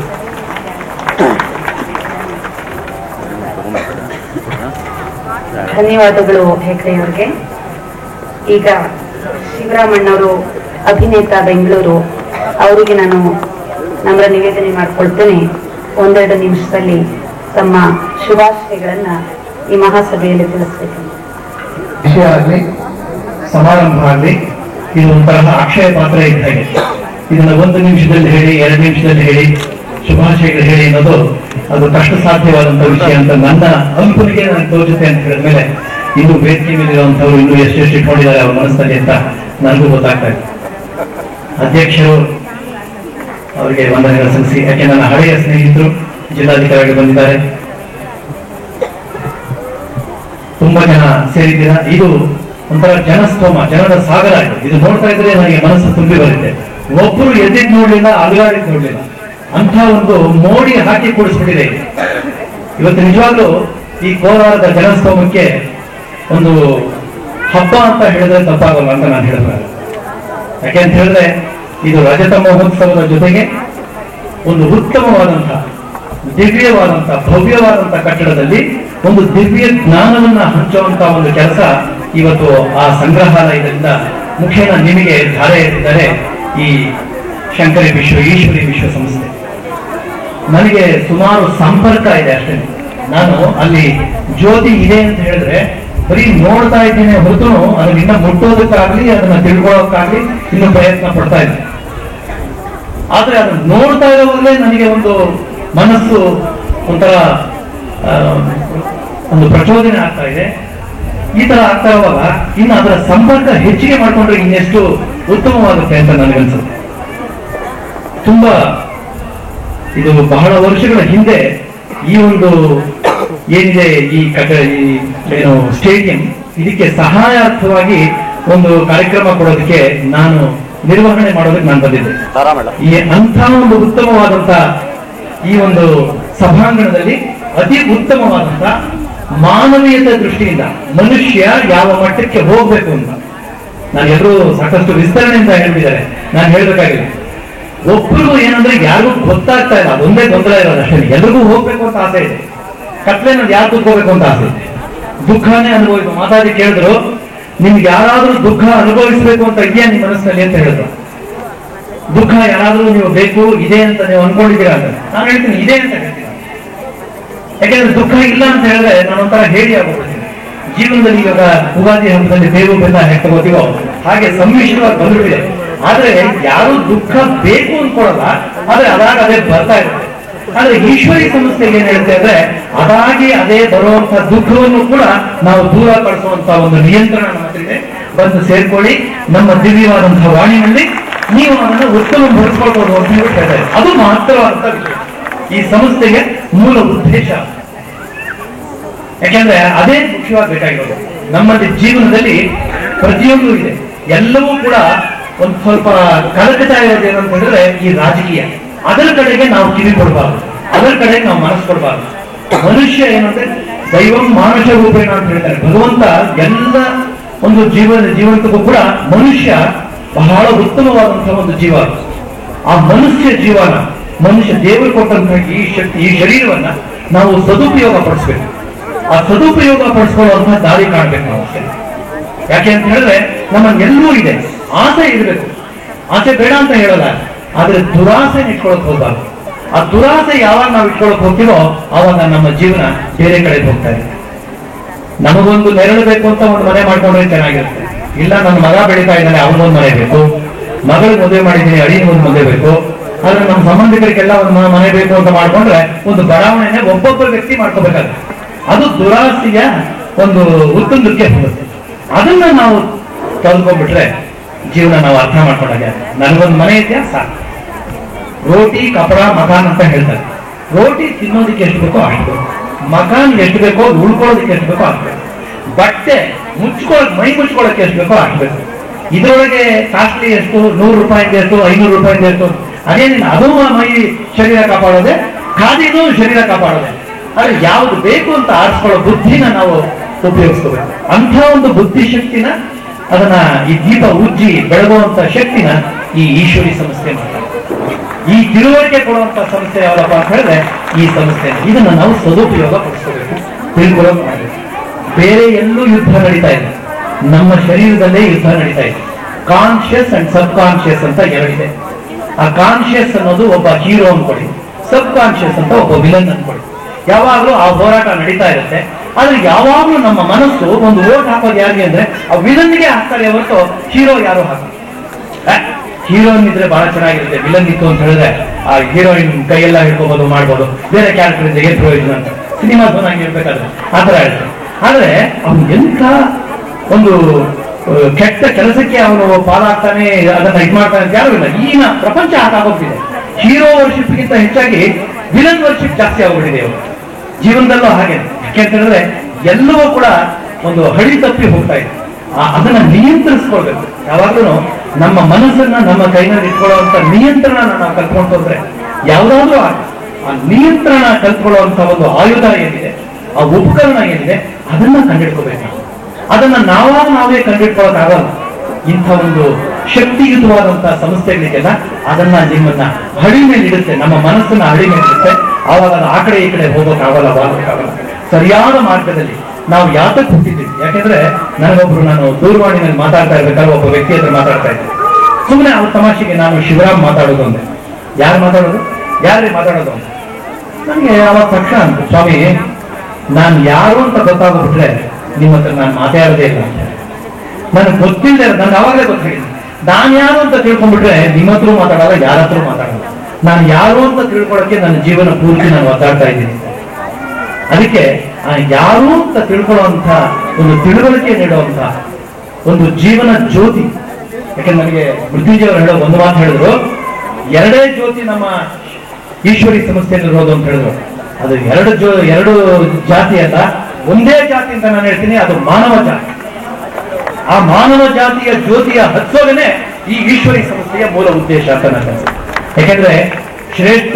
ಧನ್ಯವಾದಗಳು ಹೆಗ್ಡೆ ಅವರಿಗೆ. ಈಗ ಶಿವರಾಮಣ್ಣವರು ಅಭಿನೇತ ಬೆಂಗಳೂರು, ಅವರಿಗೆ ನಾನು ನಮ್ರ ನಿವೇದನೆ ಮಾಡಿಕೊಳ್ತೇನೆ. ಒಂದೆರಡು ನಿಮಿಷದಲ್ಲಿ ತಮ್ಮ ಶುಭಾಶಯಗಳನ್ನ ಈ ಮಹಾಸಭೆಯಲ್ಲಿ ತಿಳಿಸ್ಬೇಕು. ವಿಷಯ ಆಗಲಿ, ಸಮಾರಂಭ ಆಗಲಿ, ಇದು ಒಂಥರ ಅಕ್ಷಯ ಪಾತ್ರ ಇದ್ದಾಗೆ. ಇದನ್ನ 1 ನಿಮಿಷದಲ್ಲಿ ಹೇಳಿ, 2 ನಿಮಿಷದಲ್ಲಿ ಹೇಳಿ, ಶುಭಾಶಯಗಳು ಹೇಳಿ ಅನ್ನೋದು ಅದು ಕಷ್ಟ ಸಾಧ್ಯವಾದಂತಹ ವಿಷಯ ಅಂತ ನನ್ನ ಅಲ್ಪನಿಗೆ ನನಗೆ ತೋಚುತ್ತೆ ಅಂತ ಹೇಳಿದ್ಮೇಲೆ ಇನ್ನು ವೇದಿಕೆ ಮೇಲೆ ಇರುವಂತವ್ರು ಇನ್ನೂ ಎಷ್ಟೆಷ್ಟು ಇಟ್ಕೊಂಡಿದ್ದಾರೆ ಅವ್ರ ಮನಸ್ಸಲ್ಲಿ ಅಂತ ನನಗೂ ಗೊತ್ತಾಗ್ತಾ ಇದೆ. ಅಧ್ಯಕ್ಷರು ಅವರಿಗೆ ವಂದನೆಗಳು ಸಲ್ಲಿಸಿ, ಯಾಕೆ ನನ್ನ ಹಳೆಯ ಸ್ನೇಹಿತರು ಜಿಲ್ಲಾಧಿಕಾರಿಗಳು ಬಂದಿದ್ದಾರೆ, ತುಂಬಾ ಜನ ಸೇರಿದ್ದೀರಾ. ಇದು ಒಂಥರ ಜನಸ್ತೋಮ, ಜನರ ಸಾಗರ ಇದೆ. ಇದು ನೋಡ್ತಾ ಇದ್ರೆ ನನಗೆ ಮನಸ್ಸು ತುಂಬಿ ಬರುತ್ತೆ. ಒಬ್ಬರು ಎದ್ದಿದ್ ನೋಡ್ಲಿಲ್ಲ, ಅಲುಗಾಡಿದ್ ನೋಡ್ಲಿಲ್ಲ, ಅಂತ ಒಂದು ಮೋಡಿ ಹಾಕಿ ಕೂಡಿಸ್ಬಿಟ್ಟಿದೆ ಇವತ್ತು. ನಿಜವಾಗ್ಲೂ ಈ ಕೋಲಾರದ ಜನಸ್ತೋಮಕ್ಕೆ ಒಂದು ಹಬ್ಬ ಅಂತ ಹೇಳಿದ್ರೆ ತಪ್ಪಾಗಲ್ಲ ಅಂತ ನಾನು ಹೇಳ್ತಾರೆ. ಯಾಕೆ ಅಂತ ಹೇಳಿದ್ರೆ ಇದು ರಜತ ಮಹೋತ್ಸವದ ಜೊತೆಗೆ ಒಂದು ಉತ್ತಮವಾದಂತಹ, ದಿವ್ಯವಾದಂತಹ, ಭವ್ಯವಾದಂತಹ ಕಟ್ಟಡದಲ್ಲಿ ಒಂದು ದಿವ್ಯ ಜ್ಞಾನವನ್ನ ಹಂಚುವಂತಹ ಒಂದು ಕೆಲಸ ಇವತ್ತು ಆ ಸಂಗ್ರಹಾಲಯದಿಂದ ಮುಖೇನ ನಿಮಗೆ ಧಾರೆ ಎತ್ತಿದ್ದಾರೆ ಈ ಶಂಕರಿ ಈಶ್ವರಿ ವಿಶ್ವಸಂಸ್ಥೆ. ನನಗೆ ಸುಮಾರು ಸಂಪರ್ಕ ಇದೆ ಅಷ್ಟೇ. ನಾನು ಅಲ್ಲಿ ಜ್ಯೋತಿ ಇದೆ ಅಂತ ಹೇಳಿದ್ರೆ ಬರೀ ನೋಡ್ತಾ ಇದ್ದೇನೆ ಹೊರತು ಅದನ್ನ ಇನ್ನ ಮುಟ್ಟೋದಕ್ಕಾಗ್ಲಿ, ಅದನ್ನ ತಿಳ್ಕೊಳ್ಳೋಕ್ಕಾಗ್ಲಿ ಇನ್ನು ಪ್ರಯತ್ನ ಪಡ್ತಾ ಇದ್ದೆ. ಆದ್ರೆ ಅದನ್ನ ನೋಡ್ತಾ ಇರೋವಾಗಲೇ ನನಗೆ ಒಂದು ಮನಸ್ಸು ಒಂಥರ ಒಂದು ಪ್ರಚೋದನೆ ಆಗ್ತಾ ಇದೆ. ಈ ತರ ಆಗ್ತಾ ಇರುವಾಗ ಇನ್ನು ಅದರ ಸಂಪರ್ಕ ಹೆಚ್ಚಿಗೆ ಮಾಡ್ಕೊಂಡ್ರೆ ಇನ್ನೆಷ್ಟು ಉತ್ತಮವಾಗುತ್ತೆ ಅಂತ ನನಗನ್ಸುತ್ತೆ. ತುಂಬಾ ಇದು ಬಹಳ ವರ್ಷಗಳ ಹಿಂದೆ ಈ ಒಂದು ಏನಿದೆ ಈ ಏನು ಸ್ಟೇಡಿಯಂ, ಇದಕ್ಕೆ ಸಹಾಯಾರ್ಥವಾಗಿ ಒಂದು ಕಾರ್ಯಕ್ರಮ ಕೊಡೋದಕ್ಕೆ ನಾನು ನಿರ್ವಹಣೆ ಮಾಡೋದಕ್ಕೆ ನಾನು ಬಂದಿದ್ದೆ. ಈ ಅಂಥ ಒಂದು ಉತ್ತಮವಾದಂತ ಈ ಒಂದು ಸಭಾಂಗಣದಲ್ಲಿ ಅತಿ ಉತ್ತಮವಾದಂತ ಮಾನವೀಯತೆ ದೃಷ್ಟಿಯಿಂದ ಮನುಷ್ಯ ಯಾವ ಮಟ್ಟಕ್ಕೆ ಹೋಗ್ಬೇಕು ಅಂತ ನಾನು ಎಲ್ಲರೂ ಸಾಕಷ್ಟು ವಿಸ್ತರಣೆಯಿಂದ ಹೇಳ್ತಿದ್ದಾರೆ, ನಾನು ಹೇಳ್ಬೇಕಾಗಿಲ್ಲ. ಒಬ್ಬರಿಗೂ ಏನಂದ್ರೆ ಯಾರಿಗೂ ಗೊತ್ತಾಗ್ತಾ ಇಲ್ಲ, ಅದೊಂದೇ ಗೊಂದಲ ಇರೋದು ಅಷ್ಟೇ. ಎಲ್ರಿಗೂ ಹೋಗ್ಬೇಕು ಅಂತ ಆಸೆ ಇದೆ, ಕತ್ಲೆನಲ್ಲಿ ಯಾರು ಹೋಗ್ಬೇಕು ಅಂತ ಆಸೆ ಇದೆ, ದುಃಖನೇ ಅನುಭವಿಸು. ಮಾತಾಡಿ ಕೇಳಿದ್ರು, ನಿಮ್ಗೆ ಯಾರಾದ್ರೂ ದುಃಖ ಅನುಭವಿಸ್ಬೇಕು ಅಂತ ಇದೆಯಾ ನಿಮ್ಮ ಮನಸ್ಸಿನಲ್ಲಿ ಅಂತ ಹೇಳಿದ್ರು. ದುಃಖ ಯಾರಾದ್ರೂ ನೀವು ಬೇಕು ಇದೆ ಅಂತ ನೀವು ಅನ್ಕೊಂಡಿದ್ದೀರಾ ಅಂತ ನಾನು ಹೇಳ್ತೀನಿ, ಇದೆ ಅಂತ ಹೇಳ್ತೀನಿ. ಯಾಕೆಂದ್ರೆ ದುಃಖ ಇಲ್ಲ ಅಂತ ಹೇಳಿದ್ರೆ ನಾನೊಂಥರ ಹೇಳಿ ಆಗೋಗ್ತೀನಿ. ಜೀವನದಲ್ಲಿ ಇವಾಗ ಉಗಾದಿ ಹಬ್ಬದಲ್ಲಿ ಬೇವು ಬೆಲ್ಲ ಹೇಗೆ ತಗೋತೀವೋ ಹಾಗೆ ಸಮ್ಮಿಶ್ರವಾಗಿ ಬಂದ್ಬಿಟ್ಟಿದೆ. ಆದ್ರೆ ಯಾರು ದುಃಖ ಬೇಕು ಅನ್ಕೊಳಲ್ಲ, ಆದ್ರೆ ಅದಾಗ ಅದೇ ಬರ್ತಾ ಇರುತ್ತೆ. ಆದ್ರೆ ಈಶ್ವರಿ ಸಂಸ್ಥೆಗೆ ಏನ್ ಹೇಳ್ತಾ ಇದ್ರೆ ಅದಾಗಿ ಅದೇ ಬರುವಂತ ದುಃಖವನ್ನು ಕೂಡ ನಾವು ದೂರ ಪಡಿಸುವಂತ ಒಂದು ನಿಯಂತ್ರಣ ನಮ್ಮಲ್ಲಿದೆ. ಬಂದು ಸೇರ್ಕೊಳ್ಳಿ, ನಮ್ಮ ದಿವ್ಯವಾದಂತಹ ವಾಣಿನಲ್ಲಿ ನೀವು ಅದನ್ನು ಉತ್ತಮ ಬಳಸ್ಕೊಳ್ಬಹುದು ಅಂತ ಹೇಳ್ತಾರೆ. ಅದು ಮಾತ್ರವಾದಂತ ವಿಷಯ ಈ ಸಂಸ್ಥೆಗೆ ಮೂಲ ಉದ್ದೇಶ. ಯಾಕೆಂದ್ರೆ ಅದೇ ಮುಖ್ಯವಾಗಿ ಬೇಕಾಗಿರೋದು. ನಮ್ಮಲ್ಲಿ ಜೀವನದಲ್ಲಿ ಪ್ರತಿಯೊಂದು ಇದೆ, ಎಲ್ಲವೂ ಕೂಡ ಒಂದು ಸ್ವಲ್ಪ ಕಳಕಟ ಇರೋದು ಏನಂತ ಹೇಳಿದ್ರೆ ಈ ರಾಜಕೀಯ. ಅದರ ಕಡೆಗೆ ನಾವು ಕಿವಿ ಕೊಡಬಾರ್ದು, ಅದರ ಕಡೆಗೆ ನಾವು ಮನಸ್ಸು ಕೊಡಬಾರ್ದು. ಮನುಷ್ಯ ಏನಂದ್ರೆ ದೈವಂ ಮಾನುಷ ರೂಪೇಣ ಅಂತ ಹೇಳ್ತಾರೆ. ಭಗವಂತ ಎಲ್ಲ ಒಂದು ಜೀವಂತಕ್ಕೂ ಕೂಡ ಮನುಷ್ಯ ಬಹಳ ಉತ್ತಮವಾದಂತಹ ಒಂದು ಜೀವ. ಆ ಮನುಷ್ಯ ಜೀವನ, ಮನುಷ್ಯ ದೇವರು ಕೊಟ್ಟಂತಹ ಈ ಶಕ್ತಿ, ಈ ಶರೀರವನ್ನ ನಾವು ಸದುಪಯೋಗ ಪಡಿಸ್ಬೇಕು. ಆ ಸದುಪಯೋಗ ಪಡಿಸ್ಕೊಳ್ಳುವಂತಹ ದಾರಿ ಕಾಣ್ಬೇಕು ನಾವು ಅಷ್ಟೇ. ಯಾಕೆ ಅಂತ ಹೇಳಿದ್ರೆ ನಮ್ಮನ್ನೆಲ್ಲೂ ಇದೆ, ಆಸೆ ಇರಬೇಕು. ಆಸೆ ಬೇಡ ಅಂತ ಹೇಳಲ್ಲ, ಆದ್ರೆ ದುರಾಸೆ ಇಟ್ಕೊಳಕ್ ಹೋಗ್ಬಾರ್ದು. ಆ ದುರಾಸೆ ಯಾವಾಗ ನಾವು ಇಟ್ಕೊಳಕ್ ಹೋಗ್ತೀವೋ ಆವಾಗ ನಮ್ಮ ಜೀವನ ಬೇರೆ ಕಡೆ ಹೋಗ್ತಾ ಇದೆ. ನಮಗೊಂದು ನೆರಳು ಬೇಕು ಅಂತ ಒಂದು ಮನೆ ಮಾಡ್ಕೊಂಡ್ರೆ ಚೆನ್ನಾಗಿರುತ್ತೆ. ಇಲ್ಲ ನನ್ನ ಮಗ ಬೆಳೀತಾ ಇದ್ದಾನೆ, ಅವನೊಂದು ಮನೆ ಬೇಕು, ಮಗಳಿಗೆ ಮದುವೆ ಮಾಡಿದ್ದೀನಿ, ಅಡಿಗೊಂದು ಮದುವೆ ಬೇಕು. ಆದ್ರೆ ನಮ್ಮ ಸಂಬಂಧಿಕರಿಗೆಲ್ಲ ಒಂದು ಮನೆ ಬೇಕು ಅಂತ ಮಾಡ್ಕೊಂಡ್ರೆ ಒಂದು ಬಡಾವಣೆನೆ ಒಬ್ಬೊಬ್ಬ ವ್ಯಕ್ತಿ ಮಾಡ್ಕೋಬೇಕಾಗುತ್ತೆ. ಅದು ದುರಾಸೆಯ ಒಂದು ಉತ್ತುಂಗಕ್ಕೆ ಹೋಗುತ್ತೆ. ಅದನ್ನ ನಾವು ಕಲ್ತ್ಕೊಂಡ್ಬಿಟ್ರೆ ಜೀವನ ನಾವು ಅರ್ಥ ಮಾಡ್ಕೊಂಡಾಗ ನನಗೊಂದು ಮನೆ ಇದೆಯಾ ಸಾಕು. ರೋಟಿ ಕಪಡ ಮಕಾನ್ ಅಂತ ಹೇಳ್ತಾರೆ. ರೋಟಿ ತಿನ್ನೋದಕ್ಕೆ ಎಷ್ಟು ಬೇಕೋ ಅಷ್ಟು, ಮಕಾನ್ ಎಷ್ಟು ಬೇಕೋ ಉಳ್ಕೊಳ್ಳೋದಕ್ಕೆ ಎಷ್ಟು ಬೇಕೋ ಅಷ್ಟು, ಬಟ್ಟೆ ಮೈ ಮುಚ್ಕೊಳ್ಳೋಕೆ ಎಷ್ಟು ಬೇಕೋ ಅಷ್ಟು ಬೇಕು. ಇದರೊಳಗೆ ಕಾಸ್ಟ್ಲಿ ಎಷ್ಟು, 100 ರೂಪಾಯಿಂದ ಎಷ್ಟು, 500 ರೂಪಾಯಿಂದ ಎಷ್ಟು, ಅದೇನಿಲ್ಲ. ಅದು ಮೈ ಶರೀರ ಕಾಪಾಡೋದೆ, ಖಾದಿನೂ ಶರೀರ ಕಾಪಾಡೋದೆ. ಆದ್ರೆ ಯಾವ್ದು ಬೇಕು ಅಂತ ಆರಿಸ್ಕೊಳ್ಳೋ ಬುದ್ಧಿನ ನಾವು ಉಪಯೋಗಿಸ್ಕೋಬೇಕು. ಅಂಥ ಒಂದು ಬುದ್ಧಿಶಕ್ತಿನ, ಅದನ್ನ ಈ ದೀಪ ಉಜ್ಜಿ ಬೆಳಗುವಂತ ಶಕ್ತಿನ ಈ ಈಶ್ವರಿ ಸಂಸ್ಥೆ ಮಾಡ್ತಾರೆ. ಈ ತಿಳುವಳಿಕೆ ಕೊಡುವಂತ ಸಂಸ್ಥೆ ಯಾವಪ್ಪ ಅಂತ ಹೇಳಿದ್ರೆ ಈ ಸಂಸ್ಥೆ. ಇದನ್ನ ನಾವು ಸದುಪಯೋಗ ಪಡಿಸ್ಕೋಬೇಕು, ತಿಳ್ಕೊಳ್ಳೋಕೆ ಮಾಡಬೇಕು. ಬೇರೆ ಎಲ್ಲೂ ಯುದ್ಧ ನಡೀತಾ ಇದೆ, ನಮ್ಮ ಶರೀರದಲ್ಲೇ ಯುದ್ಧ ನಡೀತಾ ಇದೆ. ಕಾನ್ಶಿಯಸ್ ಅಂಡ್ ಸಬ್ ಕಾನ್ಶಿಯಸ್ ಅಂತ ಎರಡಿದೆ. ಆ ಕಾನ್ಶಿಯಸ್ ಅನ್ನೋದು ಒಬ್ಬ ಹೀರೋ ಅನ್ಕೊಳ್ಳಿ, ಸಬ್ ಕಾನ್ಶಿಯಸ್ ಅಂತ ಒಬ್ಬ ವಿಲನ್ ಅನ್ಕೊಳ್ಳಿ. ಯಾವಾಗ್ಲೂ ಆ ಹೋರಾಟ ನಡೀತಾ ಇರುತ್ತೆ. ಆದ್ರೆ ಯಾವಾಗ್ಲೂ ನಮ್ಮ ಮನಸ್ಸು ಒಂದು ಓಟ್ ಹಾಕೋದು ಯಾರಿಗೆ ಅಂದ್ರೆ ಆ ವಿಲನ್ಗೆ ಹಾಕ್ತಾರೆ ಹೊರತು ಹೀರೋ ಯಾರು ಹಾಕ್ತಾರೆ. ಹೀರೋಯಿನ್ ಇದ್ರೆ ಬಹಳ ಚೆನ್ನಾಗಿರುತ್ತೆ. ವಿಲನ್ ಇತ್ತು ಅಂತ ಹೇಳಿದ್ರೆ ಆ ಹೀರೋಯಿನ್ ಕೈಯೆಲ್ಲ ಹಿಡ್ಕೋಬಹುದು, ಮಾಡ್ಬೋದು. ಬೇರೆ ಕ್ಯಾರೆಕ್ಟರ್ ಇದ್ರೆ ಏನ್ ಪ್ರಯೋಜನ ಅಂತ ಸಿನಿಮಾ ಚೆನ್ನಾಗಿ ಇರ್ಬೇಕಾದ್ರೆ ಆತರ ಹೇಳ್ತಾರೆ. ಆದ್ರೆ ಅವನು ಎಂಥ ಒಂದು ಕೆಟ್ಟ ಕೆಲಸಕ್ಕೆ ಅವನು ಪಾಲಾಗ್ತಾನೆ, ಅದನ್ನ ಇದು ಮಾಡ್ತಾನೆ ಅಂತ ಯಾರು ಇಲ್ಲ. ಈಗಿನ ಪ್ರಪಂಚ ಹಾಕಾಗೋಗ್ತಿದೆ. ಹೀರೋ ವರ್ಷಿಪ್ಗಿಂತ ಹೆಚ್ಚಾಗಿ ವಿಲನ್ ವರ್ಷಿಪ್ ಜಾಸ್ತಿ ಆಗ್ಬಿಟ್ಟಿದೆ ಅವರು ಜೀವನದಲ್ಲೂ ಹಾಗೆ. ಯಾಕೆಂತ ಹೇಳಿದ್ರೆ ಎಲ್ಲವೂ ಕೂಡ ಒಂದು ಹಳಿ ತಪ್ಪಿ ಹೋಗ್ತಾ ಇದೆ. ಅದನ್ನ ನಿಯಂತ್ರಿಸ್ಕೊಳ್ಬೇಕು. ಯಾವಾಗಲೂ ನಮ್ಮ ಮನಸ್ಸನ್ನ ನಮ್ಮ ಕೈನಲ್ಲಿ ಇಟ್ಕೊಳ್ಳುವಂತ ನಿಯಂತ್ರಣ ನಾವು ಕಲ್ತ್ಕೊಂಡು ಹೋದ್ರೆ ಯಾವ್ದಾದ್ರೂ ಆ ನಿಯಂತ್ರಣ ಕಲ್ತ್ಕೊಳ್ಳುವಂತ ಒಂದು ಆಯುಧ ಏನಿದೆ, ಆ ಉಪಕರಣ ಏನಿದೆ, ಅದನ್ನ ಕಂಡಿಡ್ಕೋಬೇಕು. ಅದನ್ನ ನಾವೇ ಕಂಡಿಡ್ಕೊಳ್ಳೋಕ್ಕಾಗಲ್ಲ. ಇಂಥ ಒಂದು ಶಕ್ತಿಯುತವಾದಂತಹ ಸಂಸ್ಥೆಗಳಿಗೆಲ್ಲ ಅದನ್ನ ನಿಮ್ಮನ್ನ ಹಳಿ ಮೇಲೆ ಇಡುತ್ತೆ, ನಮ್ಮ ಮನಸ್ಸನ್ನ ಹಳಿ ಮೇಲೆ ಇಡುತ್ತೆ. ಆವಾಗ ಆ ಕಡೆ ಈ ಕಡೆ ಹೋಗೋಕ್ಕಾಗಲ್ಲ, ಬಾಗೋಕ್ಕಾಗಲ್ಲ. ಸರಿಯಾದ ಮಾರ್ಗದಲ್ಲಿ ನಾವು ಯಾತಕ್ಕೆ ಹುಟ್ಟಿದ್ದೀವಿ. ಯಾಕೆಂದ್ರೆ ನಾನು ದೂರವಾಣಿನಲ್ಲಿ ಮಾತಾಡ್ತಾ ಇರ್ಬೇಕಾದ್ರೆ ಒಬ್ಬ ವ್ಯಕ್ತಿ ಹತ್ರ ಮಾತಾಡ್ತಾ ಇದ್ದೆ. ಸುಮ್ಮನೆ ಅವ್ರ ತಮಾಷೆಗೆ ನಾನು ಶಿವರಾಮ್ ಮಾತಾಡೋದು ಅಂದೆ. ಯಾರು ಮಾತಾಡೋದು ಅಂತ ನನಗೆ ಅವಾಗ ತಕ್ಷಣ ಅಂತ, ಸ್ವಾಮಿ ನಾನು ಯಾರು ಅಂತ ಗೊತ್ತಾಗ್ಬಿಟ್ರೆ ನಿಮ್ಮ ಹತ್ರ ನಾನು ಮಾತಾಡೋದೇ ಇಲ್ಲ ಅಂತ. ನನಗೆ ಗೊತ್ತಿಲ್ಲದೆ, ನನ್ಗೆ ಅವಾಗಲೇ ಗೊತ್ತಾಗಿದೆ. ನಾನು ಯಾರು ಅಂತ ತಿಳ್ಕೊಂಡ್ಬಿಟ್ರೆ ನಿಮ್ಮ ಹತ್ರ ಮಾತಾಡಲ್ಲ, ಯಾರ ಹತ್ರ ಮಾತಾಡಲ್ಲ. ನಾನು ಯಾರು ಅಂತ ತಿಳ್ಕೊಳಕ್ಕೆ ನನ್ನ ಜೀವನ ಪೂರ್ತಿ ನಾನು ಒದ್ದಾಡ್ತಾ ಇದ್ದೀನಿ. ಅದಕ್ಕೆ ಯಾರು ಅಂತ ತಿಳ್ಕೊಳ್ಳುವಂತ ಒಂದು ತಿಳುವಳಿಕೆ ನೀಡುವಂತ ಒಂದು ಜೀವನ ಜ್ಯೋತಿ. ಯಾಕಂದ್ರೆ ನನಗೆ ಮೃತ್ಯುಂಜಯವರು ಹೇಳೋ ಒಂದು ಮಾತು ಹೇಳಿದ್ರು, ಎರಡೇ ಜ್ಯೋತಿ ನಮ್ಮ ಈಶ್ವರಿ ಸಂಸ್ಥೆಯಲ್ಲಿರೋದು ಅಂತ ಹೇಳಿದ್ರು. ಅದು ಎರಡು ಜಾತಿ ಅಲ್ಲ, ಒಂದೇ ಜಾತಿ ಅಂತ ನಾನು ಹೇಳ್ತೀನಿ. ಅದು ಮಾನವ ಜಾತಿ. ಆ ಮಾನವ ಜಾತಿಯ ಜ್ಯೋತಿಯ ಹಚ್ಚೋದನೆ ಈ ಈಶ್ವರಿ ಸಂಸ್ಥೆಯ ಮೂಲ ಉದ್ದೇಶ ಅಂತ ನನ್ನ. ಯಾಕೆಂದ್ರೆ ಶ್ರೇಷ್ಠ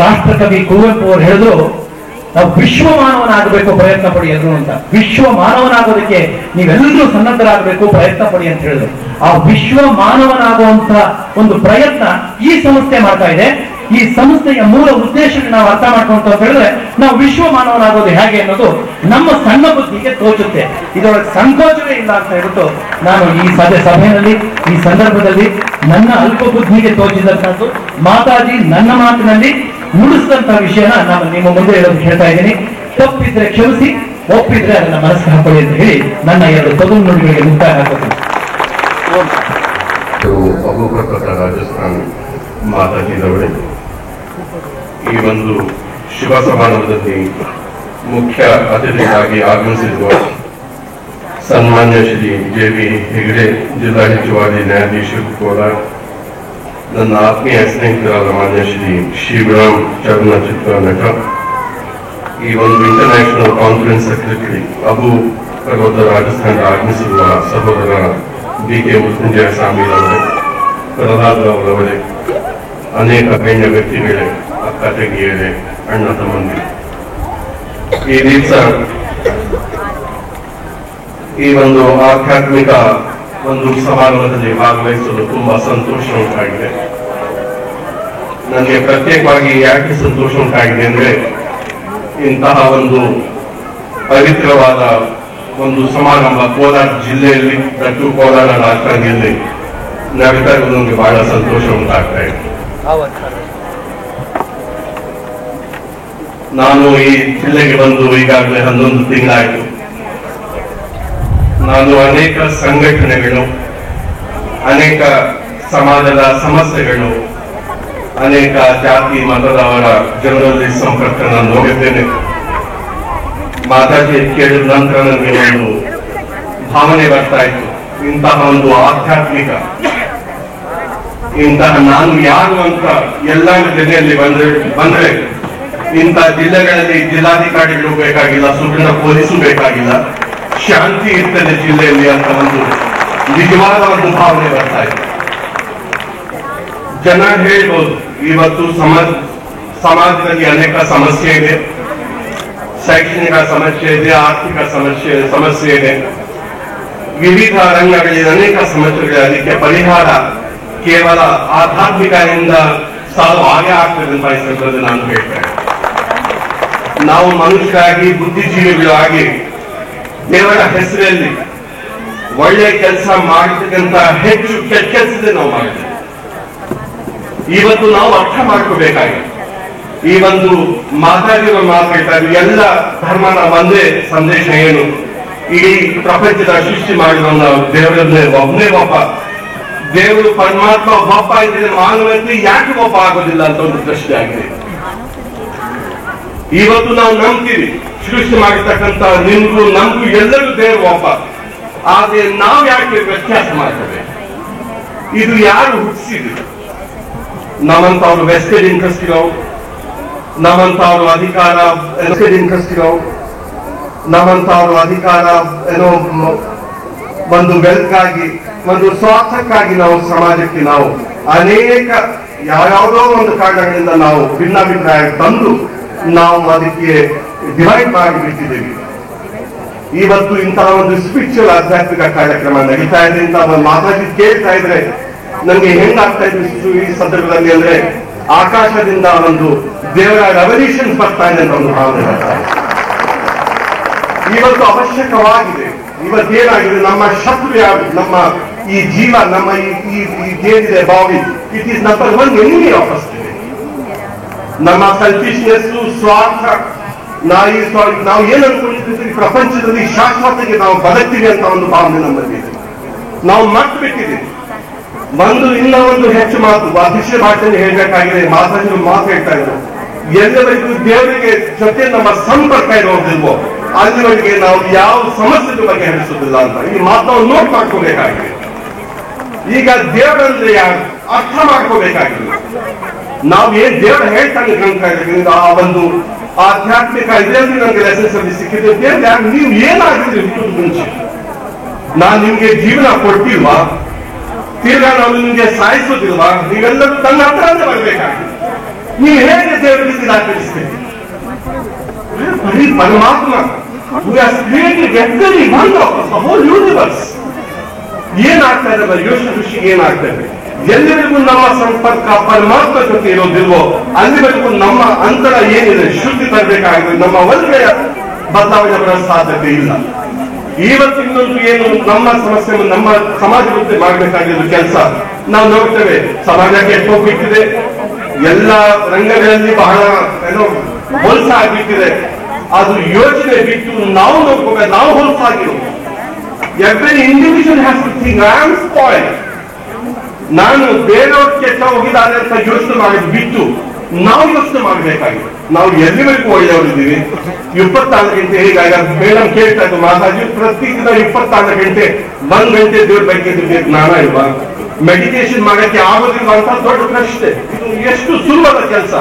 ರಾಷ್ಟ್ರಕವಿ ಕುವೆಂಪು ಅವರು ಹೇಳಿದ್ರು, ನಾವು ವಿಶ್ವ ಮಾನವನಾಗಬೇಕು, ಪ್ರಯತ್ನ ಪಡಿ ಎಲ್ರು ಅಂತ. ವಿಶ್ವ ಮಾನವನಾಗೋದಕ್ಕೆ ನೀವೆಲ್ಲರೂ ಸನ್ನದ್ಧರಾಗಬೇಕು, ಪ್ರಯತ್ನ ಪಡಿ ಅಂತ ಹೇಳಿದ್ರು. ಆ ವಿಶ್ವ ಮಾನವನಾಗುವಂತ ಒಂದು ಪ್ರಯತ್ನ ಈ ಸಂಸ್ಥೆ ಮಾಡ್ತಾ ಇದೆ. ಈ ಸಂಸ್ಥೆಯ ಮೂಲ ಉದ್ದೇಶಕ್ಕೆ ನಾವು ಅರ್ಥ ಮಾಡ್ಕೊಂತ ಅಂತ ಹೇಳಿದ್ರೆ ನಾವು ವಿಶ್ವ ಮಾನವನಾಗೋದು ಹೇಗೆ ಅನ್ನೋದು ನಮ್ಮ ಸಣ್ಣ ಬುದ್ಧಿಗೆ ತೋಚುತ್ತೆ. ಇದರೊಳಗೆ ಸಂಕೋಚವೇ ಇಲ್ಲ ಅಂತ ಹೇಳ್ಬಿಟ್ಟು ನಾನು ಈ ಸಭೆಯಲ್ಲಿ ಈ ಸಂದರ್ಭದಲ್ಲಿ ನನ್ನ ಅಲ್ಪ ಬುದ್ಧಿಗೆ ತೋಚಿದಂತದ್ದು ಮಾತಾಜಿ ನನ್ನ ಮಾತಿನಲ್ಲಿ ನುಡಿಸಿದಂತಹ ವಿಷಯನ ನಾನು ನಿಮ್ಮ ಮುಂದೆ ಹೇಳೋದು ಹೇಳ್ತಾ ಇದ್ದೀನಿ. ತಪ್ಪಿದ್ರೆ ಕ್ಷಮಿಸಿ, ಒಪ್ಪಿದ್ರೆ ಅದನ್ನ ಮನಸ್ಸು ಹಾಕೊಳ್ಳಿ ಅಂತ ಹೇಳಿ ನನ್ನ 2 ತೊಗಲು ನುಡಿಗಳಿಗೆ ಮುಕ್ತಾಯ ಹಾಕೋತೀನಿ. ರಾಜಸ್ಥಾನ್ ಮಾತಾಜಿದವರೇ, ಈ ಒಂದು ಶುಭ ಸಮಾರಂಭದಲ್ಲಿ ಮುಖ್ಯ ಅತಿಥಿಯಾಗಿ ಆಗಮಿಸಿರುವ ಸನ್ಮಾನ್ಯ ಶ್ರೀ ಜೆ.ವಿ. ಹೆಗಡೆ, ಜಿಲ್ಲಾ ಹೆಚ್ಚುವರಿ ನ್ಯಾಯಾಧೀಶರು ಕೂಡ, ನನ್ನ ಆತ್ಮೀಯ ಸ್ನೇಹಿತರಾದ ಮಾನ್ಯ ಶ್ರೀ ಶಿವರಾಮ್ ಚಲನಚಿತ್ರ ನಟ, ಈ ಒಂದು ಇಂಟರ್ನ್ಯಾಷನಲ್ ಕಾನ್ಫರೆನ್ಸ್ ಸೆಕ್ರೆಟರಿ ಅಬು ಪರ್ವತ ರಾಜಸ್ಥಾನ ಆಗಮಿಸಿರುವ ಸಹೋದರ ಬಿ.ಕೆ. ಮೃತ್ಯುಂಜಯ ಸ್ವಾಮಿ ಅವರೇ, ಪ್ರಹ್ಲಾದ್ ಅವರವರೇ, ಅನೇಕ ಗಣ್ಯ ವ್ಯಕ್ತಿಗಳೇ, ಅಕ್ಕ ತಂಗಿಯರೇ, ಅಣ್ಣ ತಮ್ಮಂದಿರು, ಈ ದಿವಸ ಈ ಒಂದು ಆಧ್ಯಾತ್ಮಿಕ ಒಂದು ಸಮಾರಂಭದಲ್ಲಿ ಭಾಗವಹಿಸಲು ತುಂಬಾ ಸಂತೋಷ ಉಂಟಾಗಿದೆ. ನನಗೆ ಪ್ರತ್ಯೇಕವಾಗಿ ಯಾಕೆ ಸಂತೋಷ ಉಂಟಾಗಿದೆ ಅಂದ್ರೆ, ಇಂತಹ ಒಂದು ಪವಿತ್ರವಾದ ಒಂದು ಸಮಾರಂಭ ಕೋಲಾರ ಜಿಲ್ಲೆಯಲ್ಲಿ ಮತ್ತು ಕೋಲಾರ ರಾಜಧಾನಿಯಲ್ಲಿ ನಡೀತಾ ಇರೋದು ನನಗೆ ಬಹಳ ಸಂತೋಷ ಉಂಟಾಗ್ತಾ ಇದೆ. ನಾನು ಈ ಜಿಲ್ಲೆಗೆ ಬಂದು ಈಗಾಗಲೇ 11 ತಿಂಗಳಾಯಿತು. ನಾನು ಅನೇಕ ಸಂಘಟನೆಗಳು, ಅನೇಕ ಸಮಾಜದ ಸಮಸ್ಯೆಗಳು, ಅನೇಕ ಜಾತಿ ಮತದವರ ಜನರಲ್ಲಿ ಸಂಪರ್ಕ ನಾನು ನೋಡಿದ್ದೇನೆ. ಮಾತಾಡಿ ಕೇಳಿದ ನಂತರ ನನಗೆ ಒಂದು ಭಾವನೆ ಬರ್ತಾ ಇತ್ತು, ಇಂತಹ ಒಂದು ಆಧ್ಯಾತ್ಮಿಕ, ಇಂತಹ ನಾನು ಯಾರು ಅಂತ ಎಲ್ಲ ಜಿಲ್ಲೆಯಲ್ಲಿ ಬಂದ್ರೆ ಇಂಥ ಜಿಲ್ಲೆಗಳಲ್ಲಿ ಜಿಲ್ಲಾಧಿಕಾರಿಗಳು ಬೇಕಾಗಿಲ್ಲ, ಸುಗಣ ಪೊಲೀಸು ಬೇಕಾಗಿಲ್ಲ, ಶಾಂತಿ ಇರ್ತದೆ ಜಿಲ್ಲೆಯಲ್ಲಿ ಅಂತ ಒಂದು ನಿಜವಾದ ಒಂದು ಭಾವನೆ ಬರ್ತಾ ಇದೆ. ಜನ ಹೇಳ್ಬೋದು, ಇವತ್ತು ಸಮಾಜದಲ್ಲಿ ಅನೇಕ ಸಮಸ್ಯೆ ಇದೆ, ಶೈಕ್ಷಣಿಕ ಸಮಸ್ಯೆ ಇದೆ, ಆರ್ಥಿಕ ಸಮಸ್ಯೆ ಇದೆ, ವಿವಿಧ ರಂಗಗಳಲ್ಲಿ ಅನೇಕ ಸಮಸ್ಯೆಗಳಿವೆ. ಅದಕ್ಕೆ ಪರಿಹಾರ ಕೇವಲ ಆಧ್ಯಾತ್ಮಿಕದಿಂದ ಸಾಲು ಹಾಗೆ ಆಗ್ತದೆ ಅಂತ ಈ ನಾನು ಹೇಳ್ತೇನೆ. ನಾವು ಮನುಷ್ಯರಾಗಿ, ಬುದ್ಧಿಜೀವಿಗಳಾಗಿ ದೇವರ ಹೆಸರಲ್ಲಿ ಒಳ್ಳೆ ಕೆಲಸ ಮಾಡತಕ್ಕಂತ ಹೆಚ್ಚು ಕೆಟ್ಟ ಕೆಲಸದೇ ನಾವು ಮಾಡ್ತೇವೆ. ಇವತ್ತು ನಾವು ಅರ್ಥ ಮಾಡ್ಕೋಬೇಕಾಗಿದೆ. ಈ ಒಂದು ಮಾತಾಡಿರೋ ಮಾತಾಡ್ತಾ ಎಲ್ಲ ಧರ್ಮನ ಒಂದೇ ಸಂದೇಶ ಏನು, ಇಡೀ ಪ್ರಪಂಚದ ಸೃಷ್ಟಿ ಮಾಡಿದ ದೇವರನ್ನೇ ಒಬ್ಬನೇ ಒಬ್ಬ, ದೇವರು ಪರಮಾತ್ಮ ಒಬ್ಬ ಇದ್ರೆ ಮಾನವತೆ ಯಾಕೆ ಒಬ್ಬ ಆಗೋದಿಲ್ಲ ಅಂತ ಒಂದು ಪ್ರಶ್ನೆ ಆಗಿದೆ. ಇವತ್ತು ನಾವು ನಂಬ್ತೀವಿ, ಸೃಷ್ಟಿ ಮಾಡಿರ್ತಕ್ಕಂಥ ನಿಮ್ಗೂ ನಮ್ಗೂ ಎಲ್ಲರೂ ದೇವರು ಒಬ್ಬ, ಆದ್ರೆ ನಾವು ಯಾಕೆ ವ್ಯತ್ಯಾಸ ಮಾಡ್ತೇವೆ? ಇದು ಯಾರು ಹುಟ್ಟಿಸಿದ್ರು? ನಮ್ಮಂತವ್ರು ವೆಸ್ಟೆಡ್ ಇಂಟ್ರೆಸ್ಟ್ ಇರೋವು, ನಮ್ಮಂತವ್ರು ಅಧಿಕಾರ ಇಂಟ್ರೆಸ್ಟ್ ಇರೋವು, ನಮ್ಮಂತವ್ರು ಅಧಿಕಾರ ಏನೋ ಒಂದು ವೆಲ್ತ್ಗಾಗಿ, ಒಂದು ಸ್ವಾರ್ಥಕ್ಕಾಗಿ ನಾವು ಸಮಾಜಕ್ಕೆ ನಾವು ಅನೇಕ ಯಾವ್ಯಾವುದೋ ಒಂದು ಕಾರಣಗಳಿಂದ ನಾವು ಭಿನ್ನಾಭಿಪ್ರಾಯ ತಂದು ನಾವು ಅದಕ್ಕೆ ಡಿವೈಡ್ ಮಾಡಿಬಿಟ್ಟಿದ್ದೀವಿ. ಇವತ್ತು ಇಂತಹ ಒಂದು ಸ್ಪಿರಿಚುವಲ್ ಆಧ್ಯಾತ್ಮಿಕ ಕಾರ್ಯಕ್ರಮ ನಡೀತಾ ಇದೆ. ಇಂತಹ ಒಂದು ಮಾತಾಡಿ ಕೇಳ್ತಾ ಇದ್ರೆ ನನಗೆ ಹೆಂಗಾಗ್ತಾ ಇತ್ತು ಈ ಸಂದರ್ಭದಲ್ಲಿ ಅಂದ್ರೆ, ಆಕಾಶದಿಂದ ಒಂದು ದೇವರ ರೆವಲ್ಯೂಷನ್ ಬರ್ತಾ ಇದೆ ಅಂತ ಒಂದು ಭಾವನೆ ಬರ್ತಾ ಇದೆ. ಇವತ್ತು ಅವಶ್ಯಕವಾಗಿದೆ. ಇವತ್ತೇನಾಗಿದೆ, ನಮ್ಮ ಶತ್ರು ಯಾರು? ನಮ್ಮ ಈ ಜೀವ, ನಮ್ಮ ಏನಿದೆ body, it is number 1 enemy of us. ನಮ್ಮ ಸೆಲ್ಫಿಶ್ನೆಸ್, ಸ್ವಾರ್ಥ, ನಾವು ಏನ್ ಅನ್ಕೊಂಡಿದ್ದೀವಿ, ಪ್ರಪಂಚದಲ್ಲಿ ಶಾಶ್ವತೆಗೆ ನಾವು ಬದುಕ್ತೀವಿ ಅಂತ ಒಂದು ಭಾವನೆ ನಮ್ಮಲ್ಲಿ ನಾವು ಮರ್ತು ಬಿಟ್ಟಿದ್ದೀವಿ. ಇನ್ನ ಒಂದು ಹೆಚ್ಚು ಮಾತು ಅಧ್ಯಕ್ಷ ಭಾಷೆಯಲ್ಲಿ ಹೇಳ್ಬೇಕಾಗಿದೆ. ಮಾತಾಡಿದ್ರು ಮಾತು ಹೇಳ್ತಾ ಇದ್ರು, ಎಲ್ಲರಿಗೂ ದೇವರಿಗೆ ಜೊತೆ ನಮ್ಮ ಸಂಪರ್ಕ ಇರೋದಿಲ್ವೋ ಅಲ್ಲಿವರೆಗೆ ನಾವು ಯಾವ ಸಮಸ್ಯೆ ಬಗೆಹರಿಸೋದಿಲ್ಲ ಅಂತ ಈ ಮಾತನ್ನು ನೋಟ್ ಮಾಡ್ಕೋಬೇಕಾಗಿದೆ. ಈಗ ದೇವರಂದ್ರೆ ಯಾರು ಅರ್ಥ ಮಾಡ್ಕೋಬೇಕಾಗಿದೆ. ನಾವು ಏನ್ ದೇವರು ಹೇಳ್ತಾನೆ ಕಾಣ್ತಾ ಆ ಒಂದು ಆಧ್ಯಾತ್ಮಿಕ ಇದರಲ್ಲಿ ನನಗೆ ಲೆಸನ್ಸ್ ಅಲ್ಲಿ ಸಿಕ್ಕಿದೆ. ನೀವು ಏನಾಗಿದ್ರಿ ಮುಂಚೆ? ನಾನು ನಿಮ್ಗೆ ಜೀವನ ಕೊಟ್ಟಿಲ್ವಾ? ತಿರ್ಗಾ ನಾವು ನಿಮ್ಗೆ ಸಾಯಿಸೋದಿಲ್ವಾ? ನೀವೆಲ್ಲರೂ ತನ್ನ ಹತ್ರ ಬರ್ಬೇಕಾಗಿದೆ. ನೀವು ಹೇಗೆ ದೇವರಿಗೆ ದಾಖಲಿಸ್ತೀರಿ? ಬರೀ ಪರಮಾತ್ಮ ಯೂನಿವರ್ಸ್ ಏನಾಗ್ತಾ ಇದೆ, ಯೋಚನೆ ದೃಷ್ಟಿಗೆ ಏನಾಗ್ತಾ ಇದೆ? ಎಲ್ಲರಿಗೂ ನಮ್ಮ ಸಂಪರ್ಕ ಪರಮಾತ್ಮ ಜೊತೆ ಇರೋದಿಲ್ವೋ ಅಲ್ಲಿವರೆಗೂ ನಮ್ಮ ಅಂತರ ಏನಿದೆ ಶುದ್ಧಿ ತರಬೇಕಾಗಿದೆ. ನಮ್ಮ ಒಳ್ಳೆಯ ಬದಲಾವಣೆ ಬರೋ ಸಾಧ್ಯತೆ ಇಲ್ಲ. ಇವತ್ತು ಇನ್ನೊಂದು ಏನು ನಮ್ಮ ಸಮಸ್ಯೆ, ನಮ್ಮ ಸಮಾಜ ವೃದ್ಧಿ ಮಾಡಬೇಕಾಗಿರೋ ಕೆಲಸ ನಾವು ನೋಡ್ತೇವೆ. ಸಮಾಜ ಕೆಟ್ಟೋಗ್ಬಿಟ್ಟಿದೆ, ಎಲ್ಲ ರಂಗಗಳಲ್ಲಿ ಬಹಳ ಹೊಲಸ ಆಗ್ಬಿಟ್ಟಿದೆ. ಅದು ಯೋಚನೆ ಬಿಟ್ಟು ನಾವು ನೋಡ್ಕೋಬೇಕು, ನಾವು ಹೊಲಸಾಗಿರೋ. Every individual has to think I am spoiled. ನಾನು ಬೇರೆಯವ್ರ ಕೆಟ್ಟ ಹೋಗಿದ್ದಾರೆ ಅಂತ ಯೋಚನೆ ಮಾಡಿದ್ ಬಿಟ್ಟು ನಾವು ಯೋಚನೆ ಮಾಡಬೇಕಾಗಿದೆ. ನಾವು ಎಲ್ಲಿವರೆಗೂ ಒಳ್ಳೆಯವರಿದ್ದೀವಿ? 24 ಗಂಟೆ ಹೀಗಾಗಿ ಮೇಡಮ್ ಕೇಳ್ತಾ ಇದ್ದು ಮಾತಾಡಿ, ಪ್ರತಿದಿನ 24 ಗಂಟೆ 1 ಗಂಟೆ ದೇವ್ರ ಬಗ್ಗೆ ಜ್ಞಾನ ಇಲ್ವಾ? ಮೆಡಿಟೇಷನ್ ಮಾಡಕ್ಕೆ ಆಗೋದಿಲ್ಲ ಅಂತ ದೊಡ್ಡ ಪ್ರಶ್ನೆ. ಇದು ಎಷ್ಟು ಸುಲಭದ ಕೆಲಸ.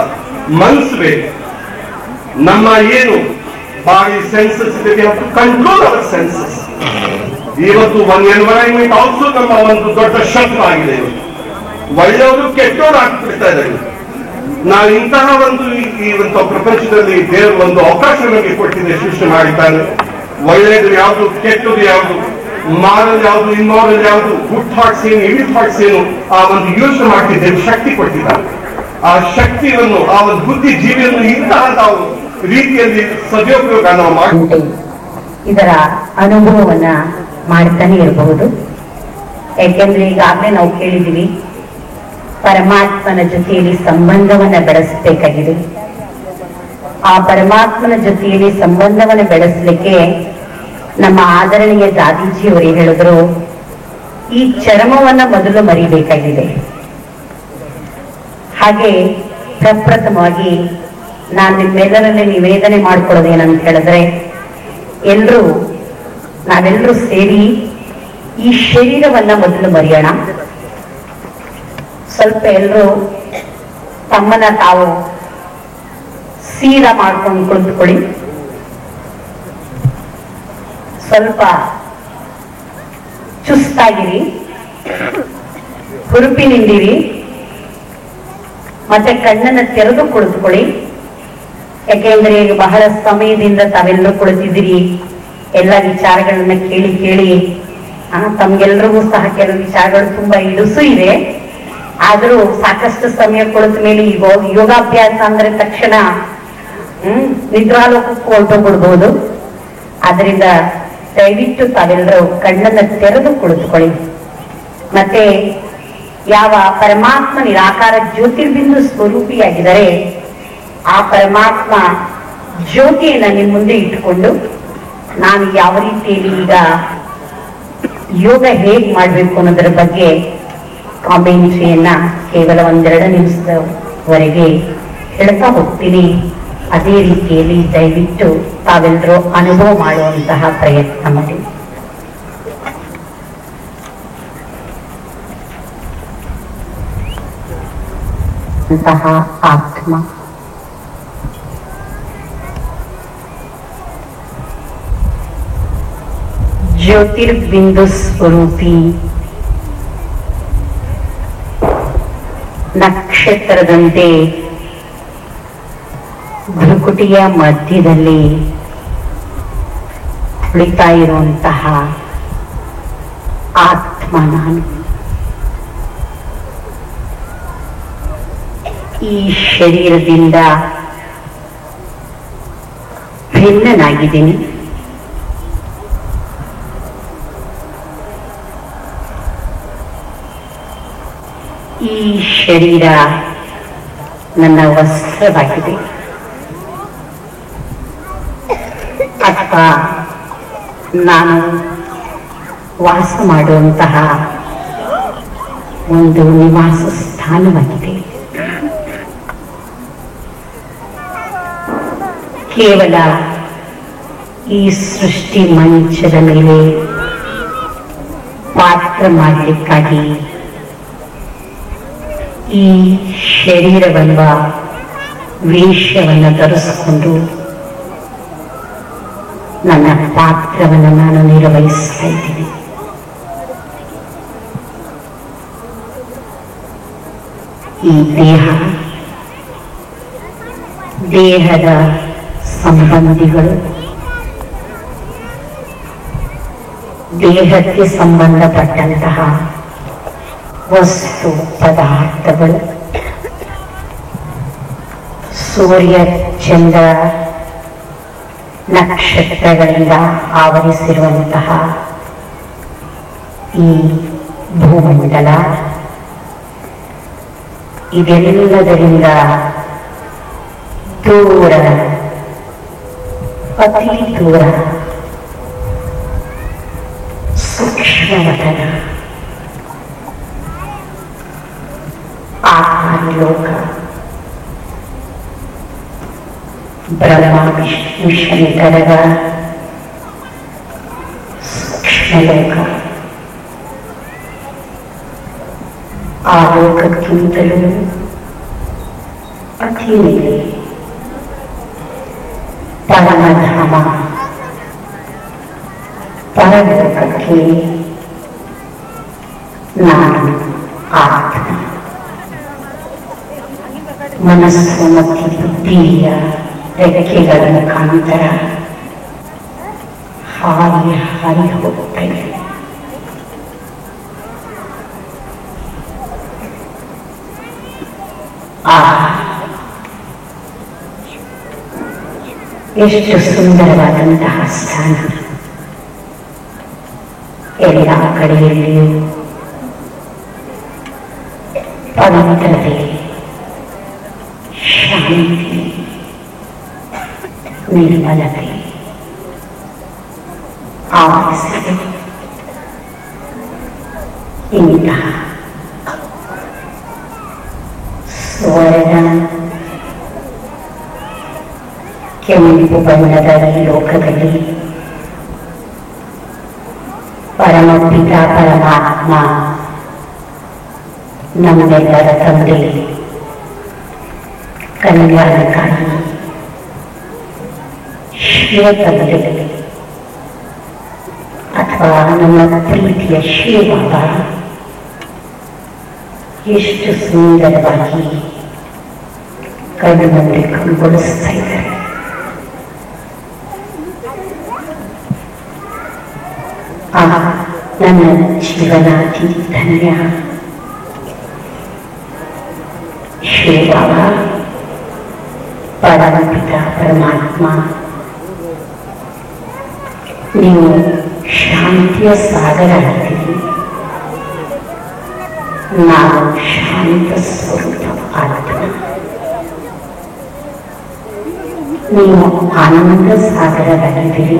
ಮನಸ್ಸು ಬೇಕು. ನಮ್ಮ ಏನು ಬಾಡಿ ಸೆನ್ಸಸ್ ಇದೆ, ಕಂಟ್ರೋಲ್ ಅವರ್ ಸೆನ್ಸಸ್. ಇವತ್ತು ಒಂದು ಎನ್ವೈರನ್ಮೆಂಟ್ ಆಲ್ಸೋ ನಮ್ಮ ಒಂದು ದೊಡ್ಡ ಶತ್ರು ಆಗಿದೆ. ಒಳ್ಳೆಯವರು ಕೆಟ್ಟವರು ಆಗ್ಬಿಡ್ತಾ ಇದ್ದಾರೆ. ನಾವು ಇಂತಹ ಈ ಒಂದು ಪ್ರಪಂಚದಲ್ಲಿ ದೇವರು ಒಂದು ಅವಕಾಶ ನಮಗೆ ಕೊಟ್ಟಿದೆ, ಸೃಷ್ಟಿ ಮಾಡಿದ್ದಾನೆ. ಒಳ್ಳೆಯದು ಯಾವುದು, ಕೆಟ್ಟದ್ದು ಯಾವುದು, ಮಾರಲ್ ಯಾವುದು, ಇನ್ಮಾರಲ್ ಯಾವುದು, ಗುಡ್ ಥಾಟ್ಸ್ ಏನು, ಇವಿಲ್ ಥಾಟ್ಸ್ ಏನು, ಆ ಒಂದು ಯೋಚನೆ ಮಾಡ್ತಿದ್ದೇವೆ, ಶಕ್ತಿ ಕೊಟ್ಟಿದ್ದಾನೆ. ಆ ಶಕ್ತಿಯನ್ನು, ಆ ಒಂದು ಬುದ್ಧಿ ಜೀವಿಯನ್ನು ಇಂತಹ ನಾವು ರೀತಿಯಲ್ಲಿ ಸದುಪಯೋಗ ನಾವು ಮಾಡಿ ಇದರ ಅನುಭವವನ್ನ ಮಾಡ್ತಾನೆ ಇರಬಹುದು. ಯಾಕೆಂದ್ರೆ ಈಗಾಗಲೇ ನಾವು ಕೇಳಿದೀವಿ, ಪರಮಾತ್ಮನ ಜೊತೆಯಲ್ಲಿ ಸಂಬಂಧವನ್ನ ಬೆಳೆಸಬೇಕಾಗಿದೆ. ಆ ಪರಮಾತ್ಮನ ಜೊತೆಯಲ್ಲಿ ಸಂಬಂಧವನ್ನು ಬೆಳೆಸಲಿಕ್ಕೆ ನಮ್ಮ ಆದರಣೀಯ ದಾದೀಜಿಯವರು ಹೇಳಿದ್ರು, ಈ ಚರ್ಮವನ್ನ ಮೊದಲು ಮರಿಬೇಕಾಗಿದೆ. ಹಾಗೆ ಪ್ರಪ್ರಥಮವಾಗಿ ನಾನು ನಿಮ್ಮೆಲ್ಲರಲ್ಲಿ ನಿವೇದನೆ ಮಾಡ್ಕೊಳ್ಳೋದು ಏನಂತ ಹೇಳಿದ್ರೆ, ನಾವೆಲ್ಲರೂ ಸೇರಿ ಈ ಶರೀರವನ್ನ ಮೊದಲು ಮರೆಯೋಣ. ಸ್ವಲ್ಪ ಎಲ್ಲರೂ ತಮ್ಮನ್ನ ತಾವು ಸೀದಾ ಮಾಡ್ಕೊಂಡು ಕುಳಿತುಕೊಳ್ಳಿ. ಸ್ವಲ್ಪ ಚುಸ್ತಾಗಿರಿ, ಹುರುಪಿನಿಂದಿರಿ, ಮತ್ತೆ ಕಣ್ಣನ್ನು ತೆರೆದು ಕುಳಿತುಕೊಳ್ಳಿ. ಯಾಕೆಂದ್ರೆ ಈಗ ಬಹಳ ಸಮಯದಿಂದ ತಾವೆಲ್ಲರೂ ಕುಳಿತಿದ್ದೀರಿ, ಎಲ್ಲ ವಿಚಾರಗಳನ್ನ ಕೇಳಿ ಕೇಳಿ ತಮ್ಗೆಲ್ರಿಗೂ ಸಹ ಕೆಲವು ವಿಚಾರಗಳು ತುಂಬಾ ಇಡುಸು ಇದೆ. ಆದರೂ ಸಾಕಷ್ಟು ಸಮಯ ಕುಳಿತ ಮೇಲೆ ಈಗ ಯೋಗಾಭ್ಯಾಸ ಅಂದ್ರೆ ತಕ್ಷಣ ನಿದ್ರಾಲೋಕಕ್ಕೆ ಹೊರಟೋಗ್ಬಿಡ್ಬಹುದು. ಆದ್ರಿಂದ ದಯವಿಟ್ಟು ತಾವೆಲ್ಲರೂ ಕಣ್ಣನ್ನ ತೆರೆದು ಕುಳಿತುಕೊಳ್ಳಿ. ಮತ್ತೆ ಯಾವ ಪರಮಾತ್ಮ ನಿರಾಕಾರ ಜ್ಯೋತಿರ್ಬಿಂದು ಸ್ವರೂಪಿಯಾಗಿದ್ದಾರೆ, ಆ ಪರಮಾತ್ಮ ಜ್ಯೋತಿಯನ್ನ ನಿಮ್ಮ ಮುಂದೆ ಇಟ್ಟುಕೊಂಡು ನಾನು ಯಾವ ರೀತಿಯಲ್ಲಿ ಈಗ ಯೋಗ ಹೇಗೆ ಮಾಡಬೇಕು ಅನ್ನೋದರ ಬಗ್ಗೆ ಕಾಮೆಂಟ್ರಿಯನ್ನ ಕೇವಲ 1-2 ನಿಮಿಷದವರೆಗೆ ಹೇಳ್ತಾ ಹೋಗ್ತೀನಿ. ಅದೇ ರೀತಿಯಲ್ಲಿ ದಯವಿಟ್ಟು ತಾವೆಲ್ಲರೂ ಅನುಭವ ಮಾಡುವಂತಹ ಪ್ರಯತ್ನ ಮಾಡಿ. ಅಂತಹ ಆತ್ಮ ಜ್ಯೋತಿರ್ಬಿಂದು ಸ್ವರೂಪಿ ನಕ್ಷತ್ರದಂತೆ ಭ್ರುಕುಟಿಯ ಮಧ್ಯದಲ್ಲಿ ಕುಳಿತಾ ಇರುವಂತಹ ಆತ್ಮ ನಾನು. ಈ ಶರೀರದಿಂದ ಭಿನ್ನನಾಗಿದ್ದೀನಿ. ಈ ಶರೀರ ನನ್ನ ವಸ್ತ್ರವಾಗಿದೆ ಅಥವಾ ನಾನು ವಾಸ ಮಾಡುವಂತಹ ಒಂದು ನಿವಾಸ ಸ್ಥಾನವಾಗಿದೆ. ಕೇವಲ ಈ ಸೃಷ್ಟಿ ಮಂಚದ ಮೇಲೆ ಪಾತ್ರ ಮಾಡಲಿಕ್ಕಾಗಿ ಈ ಶರೀರವೆಂಬ ವೇಷವನ್ನು ಧರಿಸಿಕೊಂಡು ನನ್ನ ಪಾತ್ರವನ್ನು ನಾನು ನಿರ್ವಹಿಸ್ತಾ ಇದ್ದೀನಿ. ಈ ದೇಹದ ಸಂಬಂಧಿಗಳು, ದೇಹಕ್ಕೆ ಸಂಬಂಧಪಟ್ಟಂತಹ ವಸ್ತು ಪದಾರ್ಥಗಳು, ಸೂರ್ಯ ಚಂದ್ರ ನಕ್ಷತ್ರಗಳಿಂದ ಆವರಿಸಿರುವಂತಹ ಈ ಭೂಮಂಡಲ, ಇದೆಲ್ಲದರಿಂದ ದೂರ, ಅತಿ ದೂರ ಸೂಕ್ಷ್ಮವತನ ಆಕಾರಲೋಕ, ಬ್ರಹ್ಮ ವಿಷ್ಣು ಶಂಕರರ ಸೂಕ್ಷ್ಮಲೋಕ, ಆ ಲೋಕಕ್ಕಿಂತಲೂ ಅತಿ ಮೇಲೆ ಪರಮಧಾಮ ಪರಲೋಕಕ್ಕೆ ನಾನು ಆತ್ಮ. ಮನಸ್ಸು ಮತ್ತು ಬುದ್ಧಿಯ ರೆಕ್ಕೆಗಳ ಮುಖಾಂತರ ಹಾರಿ ಹಾರಿ ಹೋಗ್ತಾ ಇದೆ. ಎಷ್ಟು ಸುಂದರವಾದಂತಹ ಸ್ಥಾನ. ಎಲ್ಲ ಕಡೆಯಲ್ಲಿಯೂ ಪವಿತ್ರತೆ, ಶಾಂತಿ, ನಿರ್ಮಲತೆ ಆವರಿಸಿದೆ. ಇಂತಹ ಸ್ವರ್ಣ ಕೆಂಪು ಬಣ್ಣದ ಈ ಲೋಕದಲ್ಲಿ ಪರಮಪಿತ ಪರಮಾತ್ಮ ನಮ್ಮೆಲ್ಲರ ತಂದೆ ಕಲ್ಯಾಣಕಾರಿ ಶ್ವೇತದಲ್ಲಿ ಅಥವಾ ನಮ್ಮ ಪ್ರೀತಿಯ ಶ್ರೀಬಾಬಾ ಎಷ್ಟು ಸುಂದರವಾಗಿ ಕಣ್ಣು ಮುಂದೆ ಕಂಗೊಳಿಸ್ತಾ ಇದ್ದಾರೆ. ನನ್ನ ಜೀವನಾತಿ ಧನ್ಯ. ಶ್ರೀಬಾಬಾ ಪರಮಪಿತ ಪರಮಾತ್ಮ, ನೀವು ಶಾಂತಿಯ ಸಾಗರ ಆಗ್ತೀರಿ. ನಾವು ಶಾಂತ ಸ್ವರೂಪ ಆತ್ಮ. ನೀವು ಆನಂದ ಸಾಗರರಾಗಿದ್ದೀರಿ.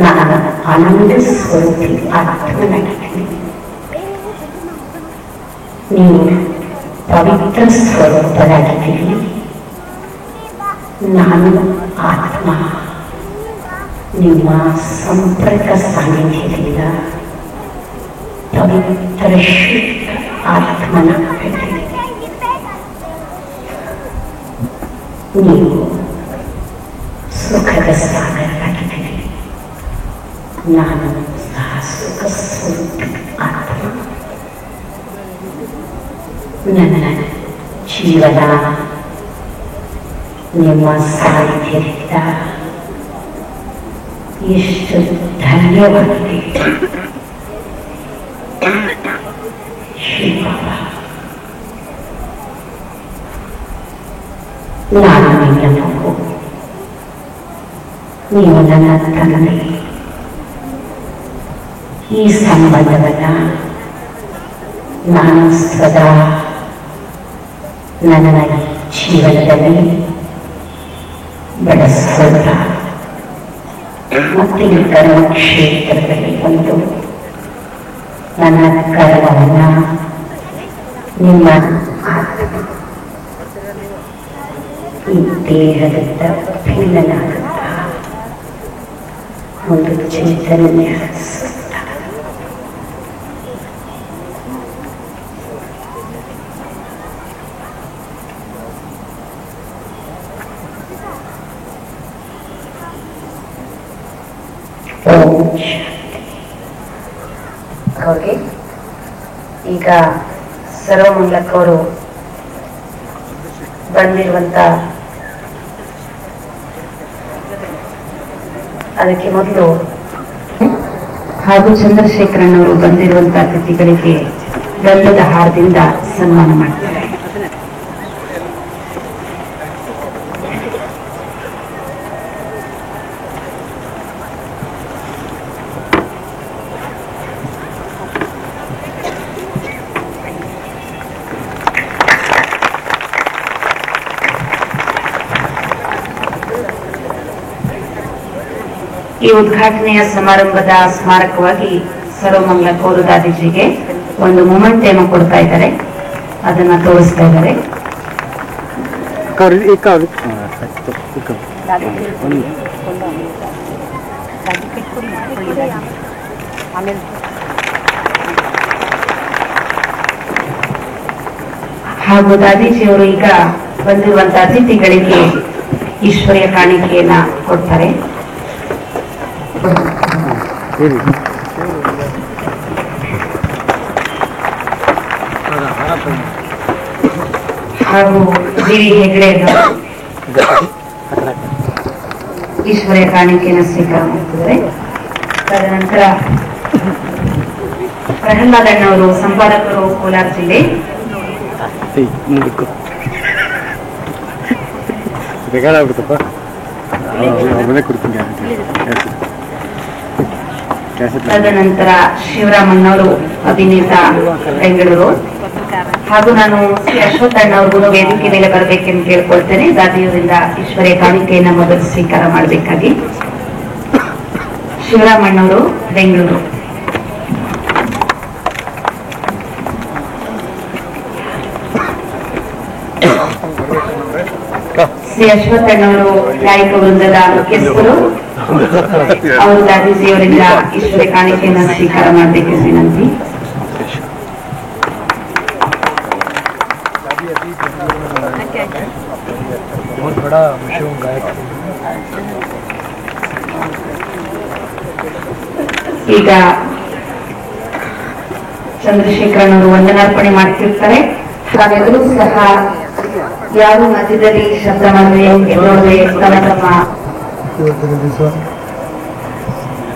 ನಾನು ಆನಂದ ಸ್ವರೂಪಿ ಆತ್ಮನಾಗಿದ್ದೀನಿ. ನೀವು ಪವಿತ್ರ ಸ್ವರೂಪರಾಗಿದ್ದೀರಿ. ನಾನು ಆತ್ಮ. ನಿಮ್ಮ ಸಂಪರ್ಕ ಸಾನ್ನಿಧ್ಯದಿಂದ ಪವಿತ್ರ ಶುದ್ಧ ಆತ್ಮನಾಗಿದ್ದೀನಿ. ನೀವು ಸುಖದ ಸಾಗರರಾಗಿದ್ದೀರಿ. ನಾನು ಸಹ ಸುಖ ಸ್ವರೂಪಿ ಆತ್ಮ. ನನ್ನ ಜೀವನ ನಿಮ್ಮ ಸಾಹಿತ್ಯದಿಂದ ಎಷ್ಟು ಧನ್ಯವಾಗಿದೆ. ಶ್ರೀಬಾಬಾ, ನಾನು ನಿನ್ನ ಮಗು, ನೀವು ನನ್ನ ತಂದೆ. ಈ ಸಂಬಂಧವನ್ನ ನಾನು ಸದಾ ನನ್ನ ಜೀವನದಲ್ಲಿ ಬೆಳೆಸೋದ ಮತ್ತು ಈ ಕರ್ಮ ಕ್ಷೇತ್ರದಲ್ಲಿ ಒಂದು ನನ್ನ ಕರ್ಮವನ್ನ ನಿಮ್ಮ ಈ ದೇಹದಿಂದ ಭಿನ್ನನಾಗುತ್ತಾ ಒಂದು ಚೈತನ್ಯ ಅವ್ರಿಗೆ ಈಗ ಸರ್ವಮಂಗಲಕ್ಕವರು ಬಂದಿರುವಂತ ಅದಕ್ಕೆ ಮೊದಲು ಹಾಗೂ ಚಂದ್ರಶೇಖರನ್ ಅವರು ಬಂದಿರುವಂತಹ ಅತಿಥಿಗಳಿಗೆ ಗಂಧದ ಹಾರದಿಂದ ಸನ್ಮಾನ ಮಾಡ್ತಾರೆ. ಈ ಉದ್ಘಾಟನೆಯ ಸಮಾರಂಭದ ಸ್ಮಾರಕವಾಗಿ ಸರ್ವಮಂಗಲ ಕೋರು ದಾದೀಜಿಗೆ ಒಂದು ಮೊಮೆಂಟೇನೋ ಕೊಡ್ತಾ ಇದ್ದಾರೆ, ಅದನ್ನ ತೋರಿಸ್ತಾ ಇದ್ದಾರೆ. ಹಾಗೂ ದಾದೀಜಿಯವರು ಈಗ ಬಂದಿರುವಂತಹ ಅತಿಥಿಗಳಿಗೆ ಈಶ್ವರ್ಯ ಕಾಣಿಕೆಯನ್ನ ಕೊಡ್ತಾರೆ. ಹಾಗೂ ಡಿ ಹೆಗ್ಡೆ ಈಶ್ವರ್ಯ ಕಾಣಿಕೆಯನ್ನು ಸ್ವೀಕಾರ ಮಾಡ್ತಿದ್ದಾರೆ. ತದನಂತರ ಪ್ರಹ್ಲಾದ್ ಅಣ್ಣವರು ಸಂಪಾದಕರು, ಕೋಲಾರ ಜಿಲ್ಲೆ. ತದನಂತರ ಶಿವರಾಮಣ್ಣವರು ಅಭಿನೇತ, ಬೆಂಗಳೂರು. ಹಾಗೂ ನಾನು ಶ್ರೀ ಅಶ್ವಥಣ್ಣವ್ರಿಗೂ ವೇದಿಕೆ ಮೇಲೆ ಬರಬೇಕೆಂದು ಕೇಳ್ಕೊಳ್ತೇನೆ. ದಾದಿಯವರಿಂದ ಈಶ್ವರ್ಯ ಕಾಣಿಕೆಯನ್ನು ಮೊದಲು ಸ್ವೀಕಾರ ಮಾಡಬೇಕಾಗಿ. ಶಿವರಾಮಣ್ಣವರು, ಬೆಂಗಳೂರು. ಶ್ರೀ ಅಶ್ವಥಣ್ಣವರು ಗಾಯಕ ವೃಂದದ ಮುಖ್ಯಸ್ಥರು. ಅವರು ದಾದಿಜಿಯವರಿಂದ ಈಶ್ವರ್ಯ ಕಾಣಿಕೆಯನ್ನು ಸ್ವೀಕಾರ ಮಾಡಬೇಕೆಂದು ವಿನಂತಿ. ಈಗ ಚಂದ್ರಶೇಖರನ್ ಅವರು ವಂದನಾರ್ಪಣೆ ಮಾಡ್ತಿರ್ತಾರೆ. ತಾವೆಲ್ಲರೂ ಸಹ ಯಾರು ಮಧ್ಯದಲ್ಲಿ ಶಬ್ದ ಮಾಡಿದ್ರೆ ತಮ್ಮ ತಮ್ಮ ಇವತ್ತಿನ ದಿವಸ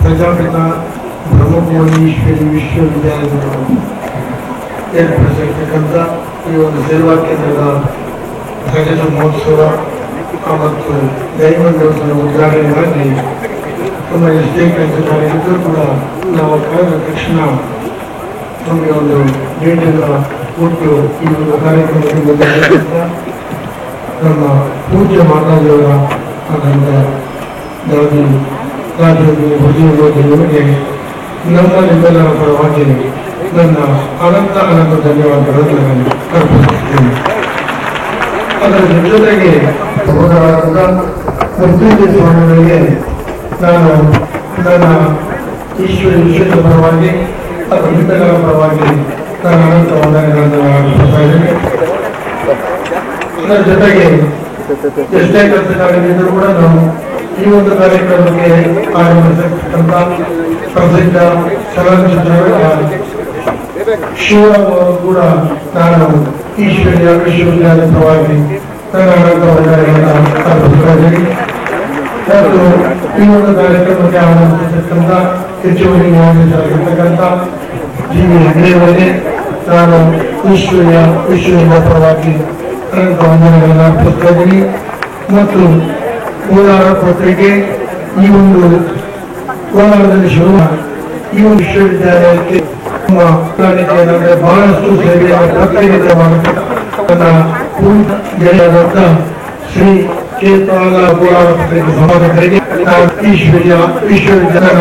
ಪ್ರಜಾಪಿತ ಬ್ರಹ್ಮಪುರೀಶ್ವರಿ ವಿಶ್ವವಿದ್ಯಾಲಯದ ಏರ್ಪಡಿಸಿರ್ತಕ್ಕಂಥ ಈ ಒಂದು ಸೇವಾ ಕೇಂದ್ರದ ರಜತ ಮಹೋತ್ಸವ ಮತ್ತು ದೈವ ದಿವಸದ ಉದ್ಘಾಟನೆಗಾಗಿ ತುಂಬ ಎಷ್ಟೇ ಕೆಲಸಗಳಿದ್ದರೂ ಕೂಡ ನಾವು ಕಳೆದ ತಕ್ಷಣ ನಮಗೆ ಒಂದು ಭೇಟಿಯನ್ನು ಕೊಟ್ಟು ಈ ಒಂದು ಕಾರ್ಯಕ್ರಮದಲ್ಲಿ ನಮ್ಮ ಪೂಜ್ಯ ಮಾತಾಜಿಯವರ ಆದಂಥ ನಿಮಗೆ ನಮ್ಮ ನಿಮ್ಮೆಲ್ಲರ ಪರವಾಗಿ ನನ್ನ ಅನಂತ ಧನ್ಯವಾದಗಳನ್ನು ನಾನು ಅರ್ಪಿಸುತ್ತೇನೆ. ಅದರ ಜೊತೆಗೆ ಮುಖ್ಯಮಂತ್ರಿ ಸ್ವಾಮಿಗಳಿಗೆ ನಾನು ನನ್ನ ಈಶ್ವರ ವಿಷಯದ ಪರವಾಗಿ ಅದರ ನಿಮ್ಮೆಲ್ಲರ ಪರವಾಗಿ ನಾನು ಅನಂತ ವಂದನೆಗಳನ್ನು ಅರ್ಪಿಸ್ತಾ ಇದ್ದೇನೆ. ಅದರ ಜೊತೆಗೆ ಎಷ್ಟೇ ಕೆಲಸಗಳಿದ್ದರೂ ಕೂಡ ನಾವು ಈ ಒಂದು ಕಾರ್ಯಕ್ರಮಕ್ಕೆ ಆರಂಭಿಸತಕ್ಕಂಥ ಪ್ರಸಿದ್ಧ ಚಲನಚಿತ್ರ ಶಿವರಾಮ್ ಅವರು ಕೂಡ ನಾನು ಈಶ್ವರ್ಯ ವಿಶ್ವವಿದ್ಯಾಲಯ ಪರವಾಗಿ ನನ್ನ ಅನಂತ ವಂದನೆಗಳನ್ನು ಅರ್ಪಿಸ್ತಾ ಇದ್ದೀನಿ. ಮತ್ತು ಈ ಒಂದು ಕಾರ್ಯಕ್ರಮಕ್ಕೆ ಆರಂಭಿಸತಕ್ಕಂಥ ಹೆಚ್ಚುವರಿ ನ್ಯಾಯಾಧೀಶರಾಗಿರ್ತಕ್ಕಂಥ ಜಿ.ವಿ. ಹೆಗ್ಡೆಯವರಿಗೆ ನಾನು ಈಶ್ವರ್ಯ ವಿಶ್ವವಿದ್ಯಾಲಯ ಪರವಾಗಿ ಅನಂತ ವಂದನೆಗಳನ್ನು ಅರ್ಪಿಸ್ತಾ ಇದ್ದೀನಿ. ಮತ್ತು ಕೋಲಾರ ಪತ್ರಿಕೆ ಈ ಒಂದು ಕೋಲಾರದಲ್ಲಿ ಶುರು ಈ ಒಂದು ವಿಶ್ವವಿದ್ಯಾಲಯಕ್ಕೆ ನಮ್ಮ ಏನಂದ್ರೆ ಬಹಳಷ್ಟು ಸೇವೆಯನ್ನು ಪತ್ರಿಕೆ ಮಾಡುತ್ತಾ ಗೆಳೆಯರಾದ ಶ್ರೀ ಚೇತನ ಕೋಲಾರ ಪತ್ರಿಕೆ ಸಂಪಾದಕರಿಗೆ ಈಶ್ವರ್ಯ ವಿಶ್ವವಿದ್ಯಾಲಯ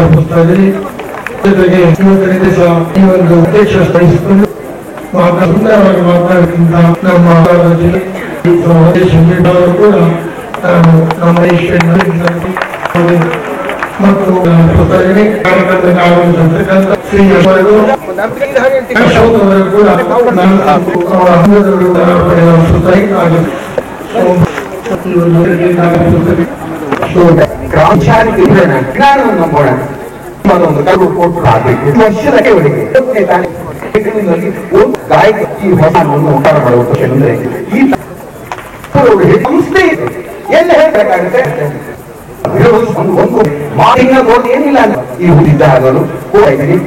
ಅರ್ಪಿಸ್ತಾ ಇದ್ದೀನಿ. ಜೊತೆಗೆ ಇವತ್ತಿನ ದಿವಸ ಈ ಒಂದು ಉದ್ದೇಶ ಸ್ಥಳಿಸಿಕೊಂಡು ಸುಂದರವಾಗಿ ಮಾತನಾಡಿದಂತ ನಮ್ಮ ಜಿಲ್ಲೆ ಕೂಡ ನಾನು ನಮ್ಮ ಮತ್ತು ಕಾರ್ಯಕ್ರಮಕ್ಕೆ ಆಗಮಿಸಿರ್ತಕ್ಕಂಥ ಶ್ರೀ ಅಶೋಕ್ ಕೂಡ ಒಂದು ಕರು ಕೊಟ್ಟು ಆಗಬೇಕು. ವರ್ಷದ ಕೆಳಗೆ ಒಂದು ಗಾಯಕ ಈ ಹೊಸವನ್ನು ಉಂಟಾರ ಮಾಡುವ ಅಂದ್ರೆ ಈ ಸಂಸ್ಥೆ ಎಲ್ಲ ಹೇಳ್ಬೇಕಾಗುತ್ತೆ. ಒಂದು ಮಾತಿನ ಕೋಟ ಏನಿಲ್ಲ ಈ ಹುಟ್ಟಿದ್ದ ಆಗಲು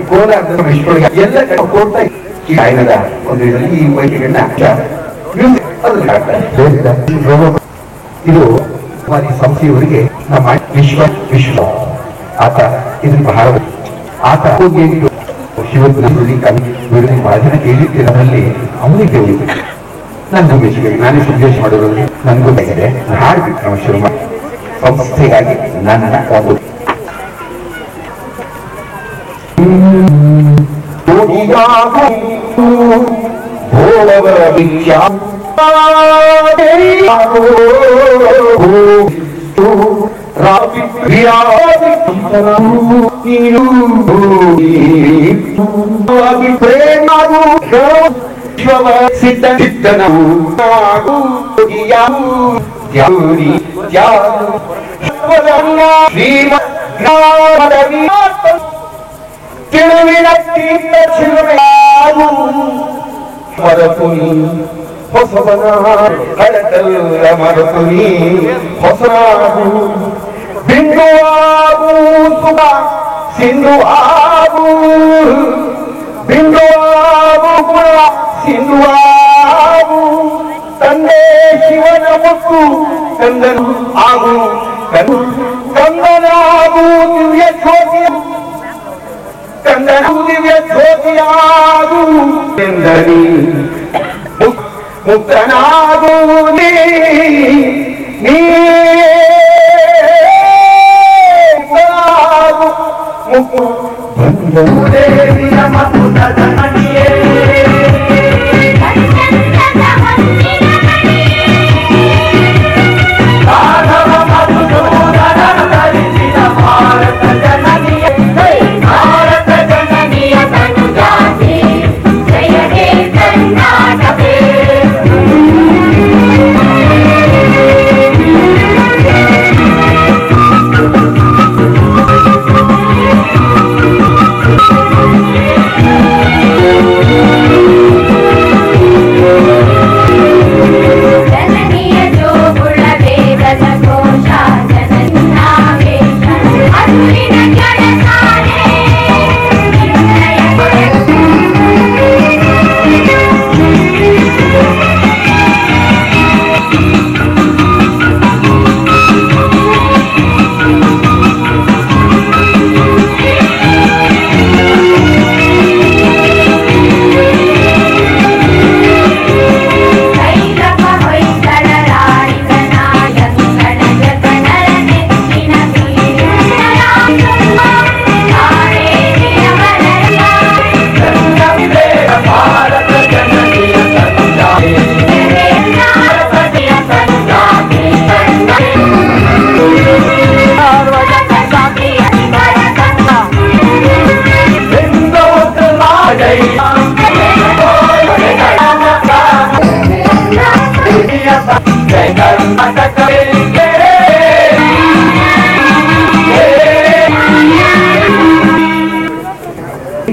ಕೋಲಾರದ ಎಲ್ಲ ಕೊಡ್ತಾ ಈ ಗಾಯನದ ಒಂದು ಇದರಲ್ಲಿ ಈ ವೈದ್ಯಗಳನ್ನ ಇದು ಸಂಸ್ಥೆಯವರಿಗೆ ನಮ್ಮ ವಿಶ್ವ ಆತ ಇದನ್ನು ಬಹಳ ಆತ ಹೋಗಿ ಶಿವಪುರದಲ್ಲಿ ಕವಿ ಬಹಳ ಜನ ಕೇಳಿದ್ದಲ್ಲಿ ಅವನಿಗೆ ನನಗೂ ಮೆಚ್ಚುಗೆ, ನಾನೇ ಸಂದೇಶ ಮಾಡಿರೋದ್ರಲ್ಲಿ ನನಗೂ ಬೇಕಿದೆ. ಹಾಡ್ಬಿಟ್ಟು ನಾವು ಶುರು ಮಾಡಿ ಸಂಸ್ಥೆಗಾಗಿ ನನ್ನ ಒಂದು ಹೊಸವನ ಹಳತೆಲ್ಲ ಮರೆತು ನೀ ಹೊಸರಾಗು ಬಿಂದು ಆಗು ಸುಖ ಸಿಂಧು ಆಗು ಬಿಂದು ಆಗು ಗುಣ ಸಿಂಧು ಆಗು ತಂದೆ ಶಿವನ ಮುತ್ತು ಕಂದನು ಆಗು ಕಂದನಾಗು ದಿವ್ಯ ಜ್ಯೋತಿಯ ಕಂದನು ದಿವ್ಯ ಜ್ಯೋತಿಯಾಗು ಎಂದನಿ ಮುಕ್ತನಾಗು ನೀ ದೇವಿಯ ಮಕ್ಕಳ ಮಣಿಯೇ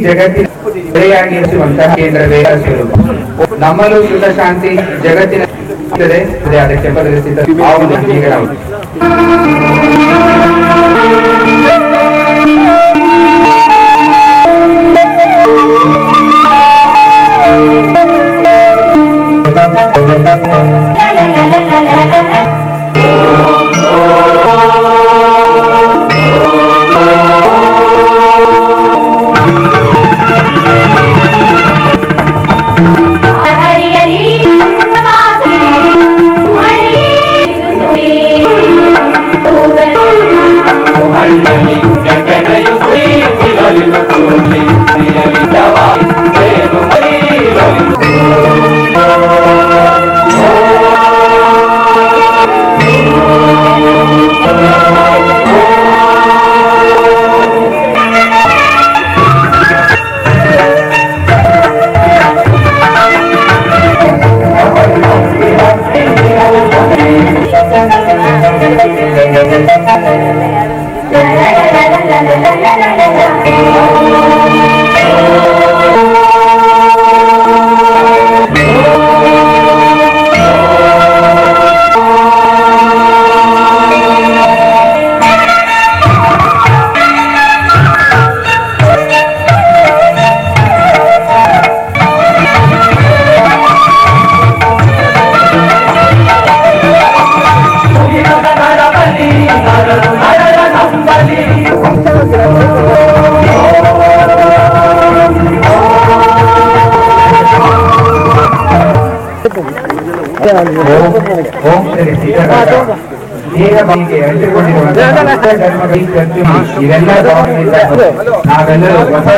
ಜಗತ್ತಿನ ಬೆಳೆಯಾಗಿರುವಂತಹ ಕೇಂದ್ರವೇ ನಮ್ಮಲ್ಲೂ ಸುಖ ಶಾಂತಿ ಜಗತ್ತಿನ ಅದಕ್ಕೆ ಬದಲಿಸಿದ ಇವೆಲ್ಲ ನಾವೆಲ್ಲರೂ ಹೊಸ